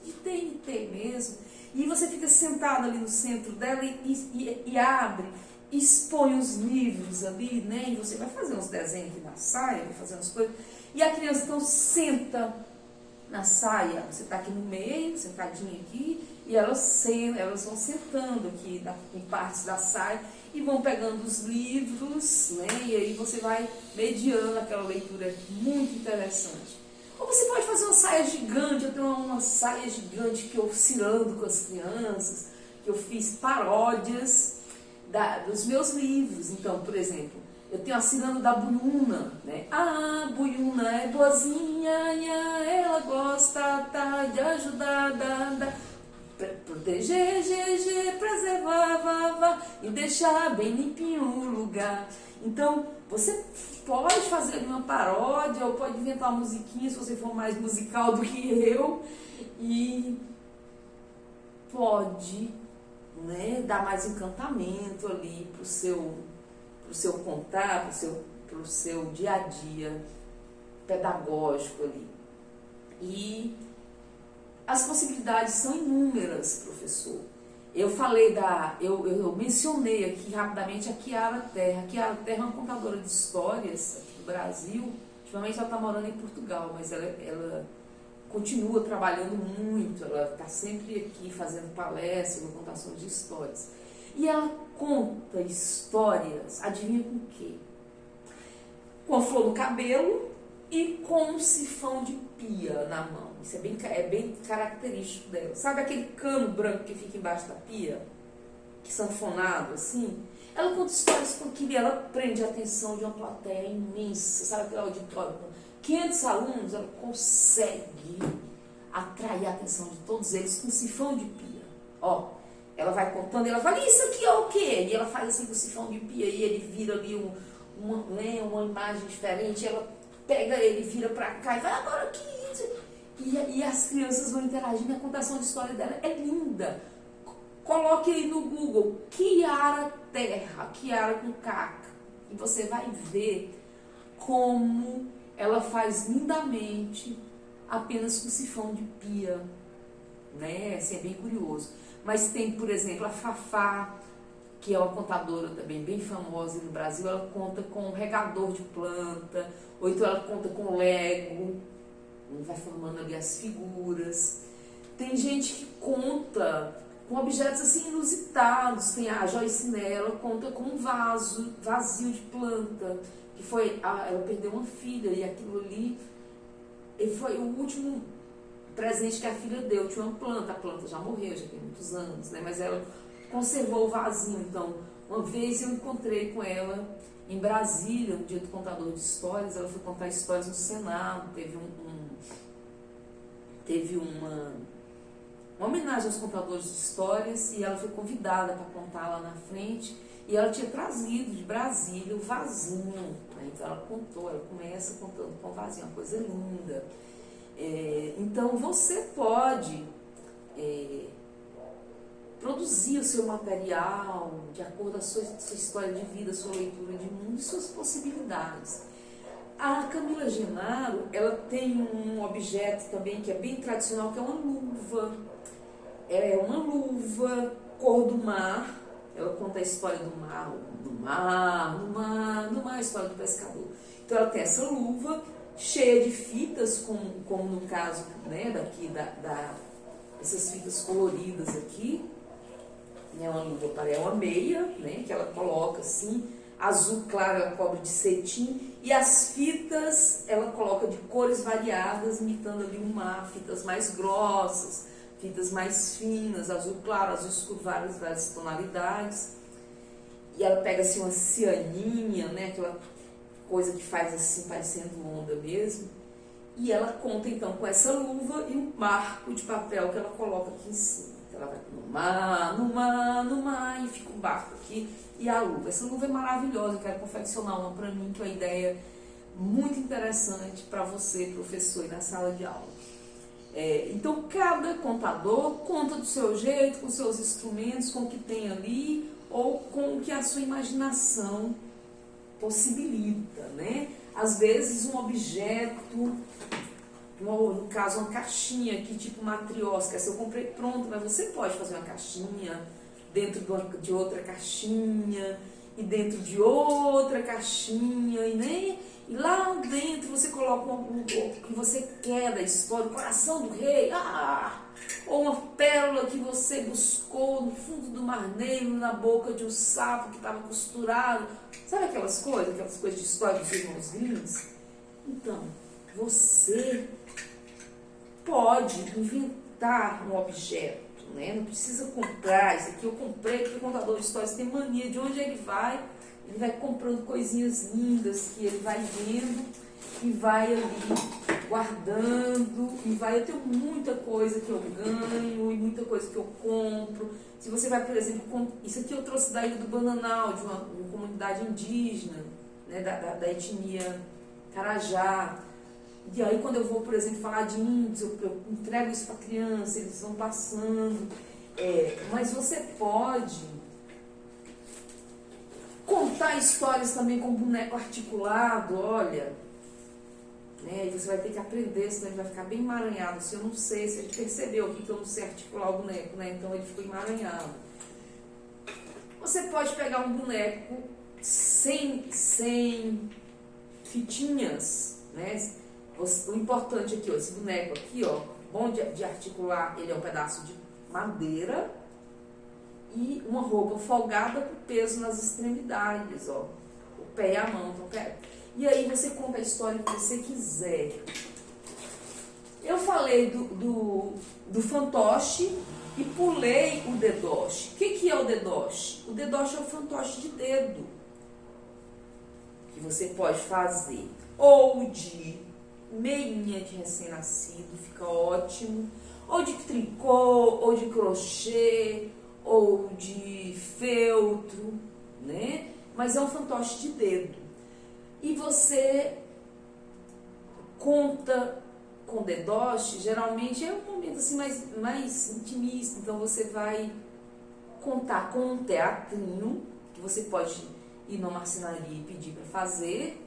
de TNT mesmo, e você fica sentado ali no centro dela e abre, expõe os livros ali, né? E você vai fazer uns desenhos aqui na saia, vai fazer umas coisas, e a criança então senta na saia, você está aqui no meio, sentadinho aqui, e elas vão sentando aqui em partes da saia e vão pegando os livros, né? E aí você vai mediando aquela leitura muito interessante. Ou você pode fazer uma saia gigante. Eu tenho uma saia gigante que eu cirando com as crianças, que eu fiz paródias dos meus livros. Então, por exemplo, eu tenho a ciranda da Buyuna, né? A Buyuna é boazinha, ela gosta de ajudar, proteger, preservar, e deixar bem limpinho o lugar. Então, você pode fazer uma paródia ou pode inventar uma musiquinha, se você for mais musical do que eu, e pode, né, dar mais encantamento ali pro seu contar, pro seu dia a dia pedagógico ali. E As possibilidades são inúmeras, professor. Eu mencionei aqui rapidamente a Kiara Terra. A Kiara Terra é uma contadora de histórias aqui do Brasil. Ultimamente ela está morando em Portugal, mas ela continua trabalhando muito. Ela está sempre aqui fazendo palestras, contações de histórias. E ela conta histórias, adivinha com o quê? Com a flor no cabelo e com um sifão de pia na mão. Isso é bem característico dela. Sabe aquele cano branco que fica embaixo da pia? Que sanfonado, assim? Ela conta histórias com aquilo e ela prende a atenção de uma plateia imensa. Sabe aquele auditório com 500 alunos? Ela consegue atrair a atenção de todos eles com um sifão de pia. Ó, ela vai contando e ela fala, isso aqui é o quê? E ela faz assim com o sifão de pia e ele vira ali uma imagem diferente. Ela pega ele, vira pra cá e vai, agora aqui. E as crianças vão interagindo. A contação de história dela é linda. Coloque aí no Google Kiara Terra, Kiara com K, e você vai ver como ela faz lindamente apenas com sifão de pia, né? Assim, é bem curioso. Mas tem, por exemplo, a Fafá, que é uma contadora também bem famosa no Brasil. Ela conta com um regador de planta, ou então ela conta com Lego, vai formando ali as figuras. Tem gente que conta com objetos assim inusitados. Tem a Joyce Nery, ela conta com um vazio de planta, que ela perdeu uma filha e aquilo ali foi o último presente que a filha deu. Tinha uma planta, a planta já morreu, já tem muitos anos, né? Mas ela conservou o vazio. Então, uma vez eu encontrei com ela em Brasília, no dia do contador de histórias. Ela foi contar histórias no Senado, teve uma homenagem aos contadores de histórias e ela foi convidada para contar lá na frente, e ela tinha trazido de Brasília o vasinho, né? Então ela começa contando com o vasinho, uma coisa linda. Então você pode produzir o seu material de acordo com a sua história de vida, sua leitura de mundo e suas possibilidades. A Camila Genaro, ela tem um objeto também que é bem tradicional, que é uma luva. É uma luva cor do mar. Ela conta a história do mar, a história do pescador. Então ela tem essa luva cheia de fitas, como no caso, né, daqui essas fitas coloridas aqui. É uma luva, é uma meia, né, que ela coloca assim, azul claro ela cobre de cetim, e as fitas ela coloca de cores variadas, imitando ali o mar, fitas mais grossas, fitas mais finas, azul claro, azul escuro, várias tonalidades. E ela pega assim uma cianinha, né, aquela coisa que faz assim, parecendo onda mesmo. E ela conta então com essa luva e um marco de papel que ela coloca aqui em cima. Então ela vai no mar, e fica o barco aqui e a luva. Essa luva é maravilhosa, eu quero confeccionar uma para mim, que é uma ideia muito interessante para você, professor, e na sala de aula. Então cada contador conta do seu jeito, com seus instrumentos, com o que tem ali, ou com o que a sua imaginação possibilita, né? Às vezes um objeto, no caso uma caixinha aqui, tipo matriosca, essa eu comprei pronta, mas você pode fazer uma caixinha dentro de outra caixinha, e dentro de outra caixinha, e lá dentro você coloca o que você quer da história, o coração do rei, ou uma pérola que você buscou no fundo do Mar Negro, na boca de um sapo que estava costurado. Sabe aquelas coisas de história dos irmãos Grimms? Então, você pode inventar um objeto, né? Não precisa comprar. Isso aqui eu comprei porque o contador de histórias tem mania. De onde ele vai comprando coisinhas lindas que ele vai vendo e vai ali guardando. Eu tenho muita coisa que eu ganho e muita coisa que eu compro. Se você vai, por exemplo, isso aqui eu trouxe da Ilha do Bananal, de uma comunidade indígena, né, da etnia Carajá. E aí quando eu vou, por exemplo, falar de índios, eu entrego isso para criança, eles vão passando. Mas você pode contar histórias também com boneco articulado, olha. Né? você vai ter que aprender, senão ele vai ficar bem emaranhado. Se eu não sei, se a gente percebeu aqui que eu não sei articular o boneco, né? Então ele ficou emaranhado. Você pode pegar um boneco sem fitinhas, né? O importante aqui, ó, esse boneco aqui, ó, bom de articular, ele é um pedaço de madeira e uma roupa folgada com peso nas extremidades, ó, o pé e a mão. E aí você conta a história que você quiser. Eu falei do fantoche e pulei o dedoche. O que é o dedoche? O dedoche é o fantoche de dedo, que você pode fazer ou de meinha de recém-nascido, fica ótimo, ou de tricô, ou de crochê, ou de feltro, né? Mas é um fantoche de dedo. E você conta com dedoche, geralmente é um momento assim mais intimista, então você vai contar com um teatrinho, que você pode ir na marcenaria e pedir para fazer,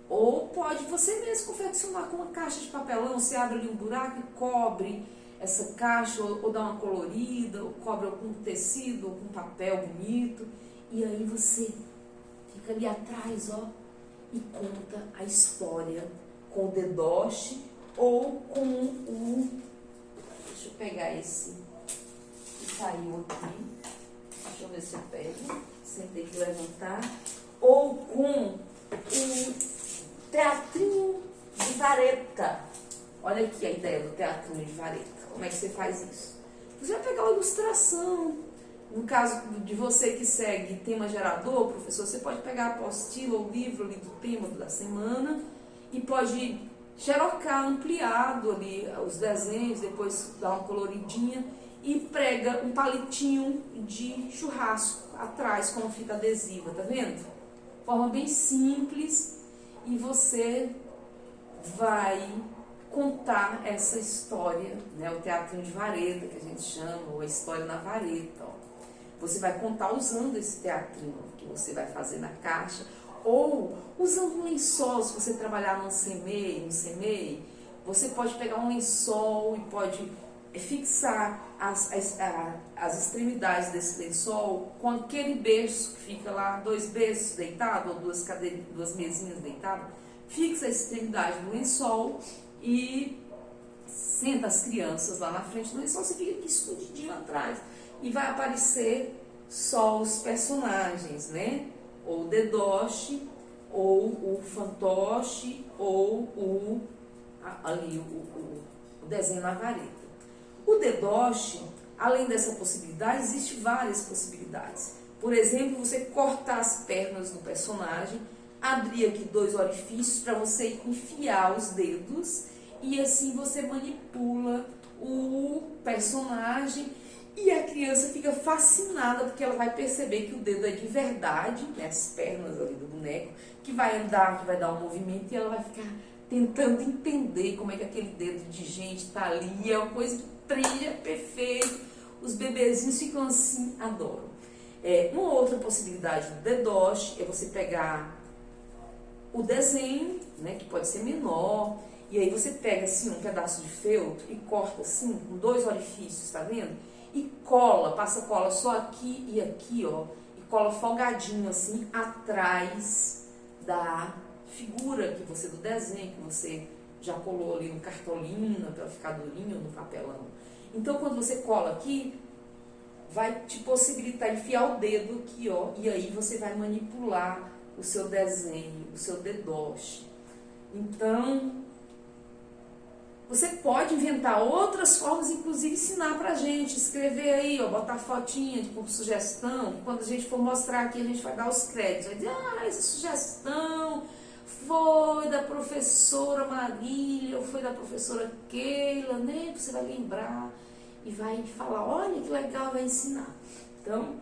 ou pode você mesmo confeccionar com uma caixa de papelão. Você abre ali um buraco e cobre essa caixa, ou dá uma colorida, ou cobre com tecido, ou com papel bonito, e aí você fica ali atrás, ó, e conta a história com o dedoche ou com o... Deixa eu pegar esse que saiu aqui. Deixa eu ver se eu pego, sem ter que levantar. Ou com o teatrinho de vareta. Olha aqui a ideia do teatrinho de vareta. Como é que você faz isso? Você vai pegar uma ilustração. No caso de você que segue tema gerador, professor, você pode pegar a apostila ou livro ali do tema da semana e pode xerocar ampliado ali os desenhos, depois dar uma coloridinha e prega um palitinho de churrasco atrás com fita adesiva, tá vendo? Forma bem simples, e você vai contar essa história, né? O teatrinho de vareta que a gente chama, ou a história na vareta, ó. Você vai contar usando esse teatrinho que você vai fazer na caixa, ou usando um lençol. Se você trabalhar no CMEI, você pode pegar um lençol e pode fixar as extremidades desse lençol com aquele berço que fica lá, 2 berços deitados, ou 2 mesinhas deitadas. Fixa a extremidade do lençol e senta as crianças lá na frente do lençol. Você fica aqui escondidinho atrás e vai aparecer só os personagens, né? Ou o dedoche, ou o fantoche, ou o desenho na vareta. O dedoche, além dessa possibilidade, existem várias possibilidades. Por exemplo, você cortar as pernas do personagem, abrir aqui 2 orifícios para você enfiar os dedos, e assim você manipula o personagem, e a criança fica fascinada porque ela vai perceber que o dedo é de verdade, né, as pernas ali do boneco, que vai andar, que vai dar um movimento, e ela vai ficar tentando entender como é que aquele dedo de gente está ali. É uma coisa que brilha perfeito. Os bebezinhos ficam assim, adoram. Uma outra possibilidade do dedoche é você pegar o desenho, né, que pode ser menor, e aí você pega assim um pedaço de feltro e corta assim com 2 orifícios, tá vendo? E cola, passa cola só aqui e aqui, ó, e cola folgadinho assim atrás da figura que você, do desenho que você já colou ali no cartolina para ficar durinho no papelão. Então quando você cola aqui, vai te possibilitar enfiar o dedo aqui, ó, e aí você vai manipular o seu desenho, o seu dedoche. Então você pode inventar outras formas, inclusive ensinar pra gente, escrever aí, ó, botar fotinha com sugestão. Quando a gente for mostrar aqui, a gente vai dar os créditos. Vai dizer, essa sugestão foi da professora Marília, ou foi da professora Keila, né? Você vai lembrar e vai falar, olha que legal, vai ensinar. Então,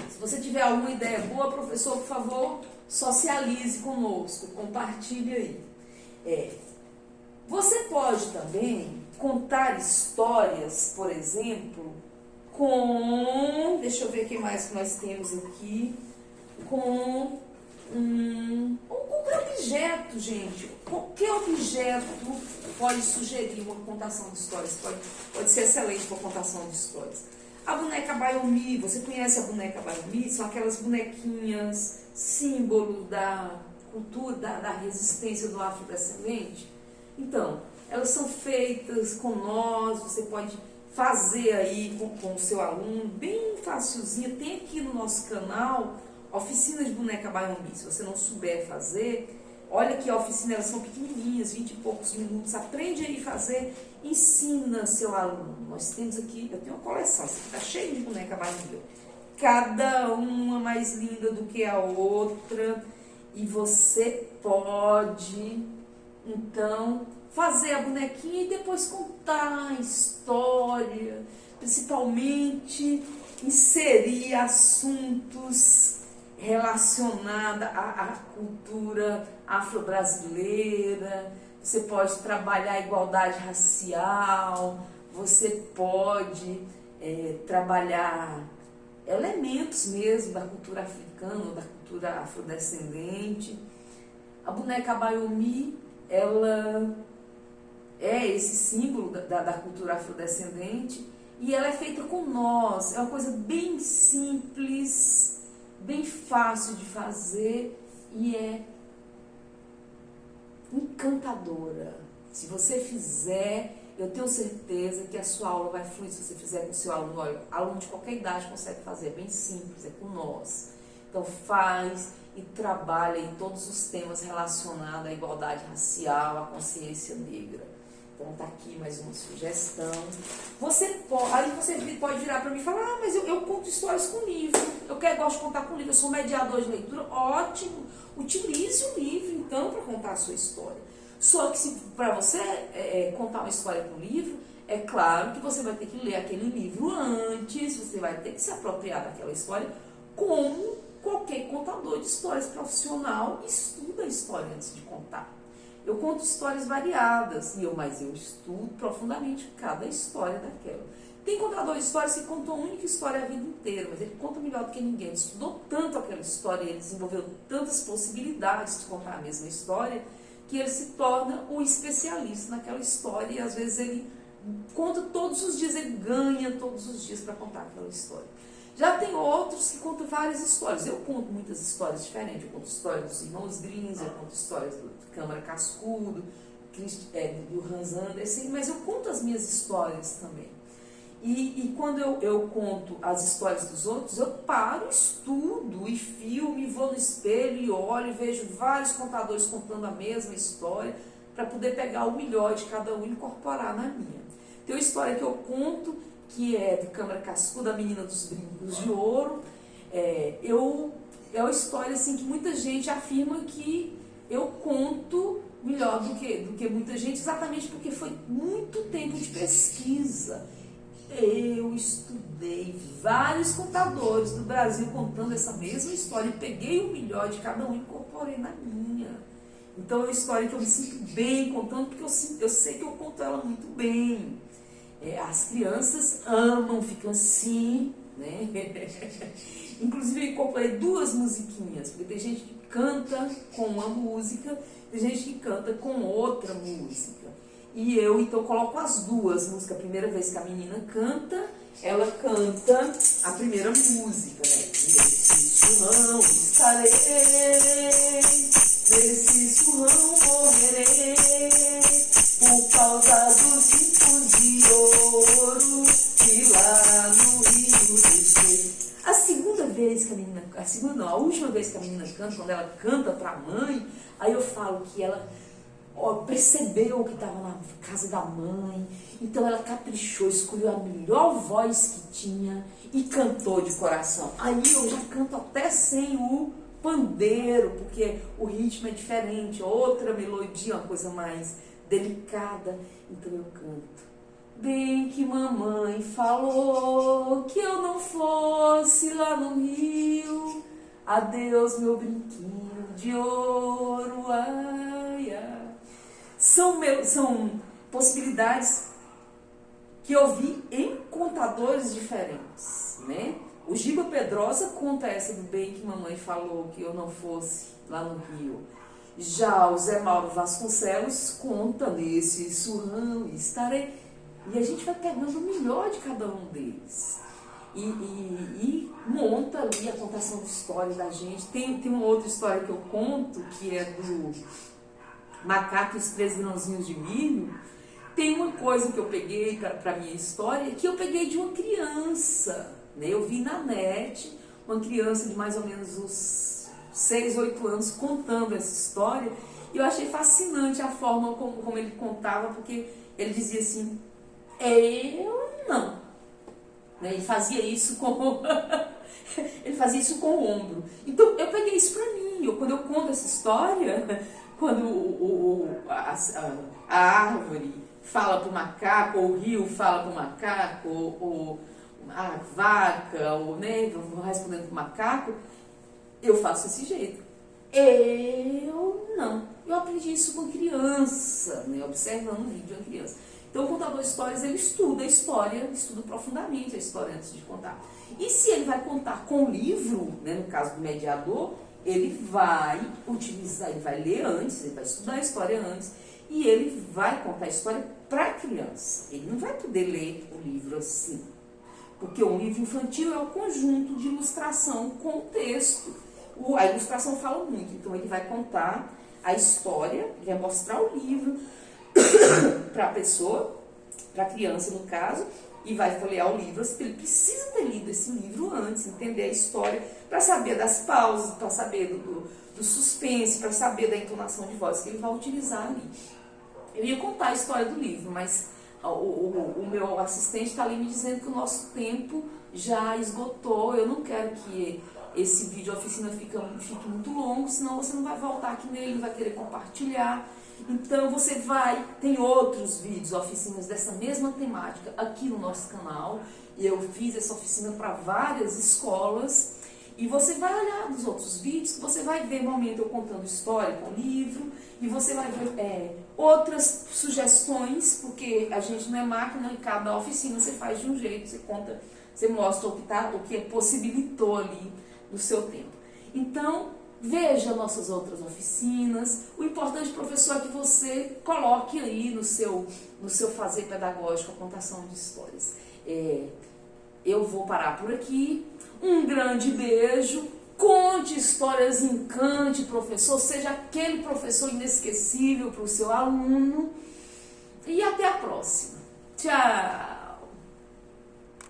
se você tiver alguma ideia boa, professor, por favor, socialize conosco, compartilhe aí. Você pode também contar histórias, por exemplo, deixa eu ver o que mais que nós temos aqui, com qualquer objeto, gente. Qualquer objeto pode sugerir uma contação de histórias, pode ser excelente para contação de histórias. A boneca Bayomi, você conhece a boneca Bayomi? São aquelas bonequinhas símbolo da cultura, da resistência do afrodescendente. Então, elas são feitas com nós, você pode fazer aí com o seu aluno, bem facilzinho. Tem aqui no nosso canal oficina de boneca Bayomi. Se você não souber fazer, olha aqui a oficina, elas são pequenininhas, 20 e poucos minutos. Aprende aí a fazer, ensina seu aluno. Nós temos aqui, eu tenho uma coleção, está cheio de boneca Bayomi. Cada uma mais linda do que a outra. E você pode, então, fazer a bonequinha e depois contar a história, principalmente inserir assuntos relacionados à cultura afro-brasileira. Você pode trabalhar a igualdade racial, você pode trabalhar elementos mesmo da cultura africana, da cultura afrodescendente. A boneca Bayomi, ela é esse símbolo da cultura afrodescendente e ela é feita com nós. É uma coisa bem simples, bem fácil de fazer e é encantadora. Se você fizer, eu tenho certeza que a sua aula vai fluir. Se você fizer com o seu aluno, olha, aluno de qualquer idade consegue fazer, é bem simples, é com nós. Então faz e trabalha em todos os temas relacionados à igualdade racial, à consciência negra. Então está aqui mais uma sugestão. Aí você pode virar para mim e falar, mas eu conto histórias com livro, gosto de contar com livro, eu sou mediador de leitura. Ótimo, utilize o livro então para contar a sua história. Só que se para você contar uma história com livro, é claro que você vai ter que ler aquele livro antes, você vai ter que se apropriar daquela história, como qualquer contador de histórias profissional estuda a história antes de contar. Eu conto histórias variadas, mas eu estudo profundamente cada história daquela. Tem contador de histórias que contam uma única história a vida inteira, mas ele conta melhor do que ninguém. Ele estudou tanto aquela história, ele desenvolveu tantas possibilidades de contar a mesma história, que ele se torna o especialista naquela história e às vezes ele conta todos os dias, ele ganha todos os dias para contar aquela história. Já tem outros que contam várias histórias. Eu conto muitas histórias diferentes. Eu conto histórias dos irmãos Grimm, eu conto histórias do Câmara Cascudo, do Hans Andersen, mas eu conto as minhas histórias também. E quando eu conto as histórias dos outros, eu paro, estudo e filme, vou no espelho e olho, e vejo vários contadores contando a mesma história para poder pegar o melhor de cada um e incorporar na minha. Tem uma história que eu conto, que é do Câmara Cascudo, da menina dos brincos de ouro. É uma história assim, que muita gente afirma que eu conto melhor do que muita gente, exatamente porque foi muito tempo de pesquisa. Eu estudei vários contadores do Brasil contando essa mesma história e peguei o melhor de cada um e incorporei na minha. Então é uma história que eu me sinto bem contando, porque eu sei que eu conto ela muito bem. As crianças amam, ficam assim, né? Inclusive eu incorporei 2 musiquinhas, porque tem gente que canta com uma música, tem gente que canta com outra música. E eu então coloco as 2 músicas. A primeira vez que a menina canta, ela canta a primeira música, né? Nesse surrão estarei, nesse surrão morrerei, por causa dos brincos de ouro que lá no Rio deixei. A segunda vez que a menina, a última vez que a menina canta, quando ela canta para a mãe, aí eu falo que ela percebeu que estava na casa da mãe, então ela caprichou, escolheu a melhor voz que tinha e cantou de coração. Aí eu já canto até sem o pandeiro, porque o ritmo é diferente, outra melodia, uma coisa mais delicada. Então eu canto: bem que mamãe falou que eu não fosse lá no Rio, adeus meu brinquinho de ouro, ai, ai. São possibilidades que eu vi em contadores diferentes, né? O Giba Pedrosa conta essa do bem que mamãe falou que eu não fosse lá no Rio. Já o Zé Mauro Vasconcelos conta nesse surrão estarei. E a gente vai pegando o melhor de cada um deles. E monta ali a contação de história da gente. Tem uma outra história que eu conto, que é do Macaco e os 3 grãozinhos de milho. Tem uma coisa que eu peguei para minha história, que eu peguei de uma criança, né? Eu vi na net uma criança de mais ou menos uns 6, 8 anos contando essa história, e eu achei fascinante a forma como ele contava, porque ele dizia assim, eu não. Né? Ele fazia isso com ele fazia isso com o ombro. Então eu peguei isso para mim. Quando eu conto essa história, quando a árvore fala para o macaco, ou o rio fala para o macaco, ou a vaca, ou né, vou respondendo para o macaco, eu faço desse jeito. Eu não. Eu aprendi isso com criança, né, observando um vídeo de uma criança. Então o contador de histórias, ele estuda a história, estuda profundamente a história antes de contar. E se ele vai contar com o livro, né, no caso do mediador, ele vai utilizar, ele vai ler antes, ele vai estudar a história antes, e ele vai contar a história para a criança. Ele não vai poder ler o livro assim, porque um livro infantil é o conjunto de ilustração com o texto. A ilustração fala muito, então ele vai contar a história, ele vai mostrar o livro para a pessoa, para a criança no caso, e vai folhear o livro. Ele precisa ter lido esse livro antes, entender a história, para saber das pausas, para saber do suspense, para saber da entonação de voz que ele vai utilizar ali. Eu ia contar a história do livro, mas o meu assistente está ali me dizendo que o nosso tempo já esgotou. Eu não quero que esse vídeo oficina fique muito longo, senão você não vai voltar aqui nele, não vai querer compartilhar. Então você tem outros vídeos, oficinas dessa mesma temática aqui no nosso canal. E eu fiz essa oficina para várias escolas. E você vai olhar nos outros vídeos, que você vai ver momento eu contando história com o livro, e você vai ver outras sugestões, porque a gente não é máquina, em cada oficina você faz de um jeito, você conta, você mostra o que possibilitou ali no seu tempo. Então, veja nossas outras oficinas. O importante, professor, é que você coloque aí no seu fazer pedagógico a contação de histórias. Eu vou parar por aqui. Um grande beijo. Conte histórias, encante, professor. Seja aquele professor inesquecível para o seu aluno. E até a próxima. Tchau!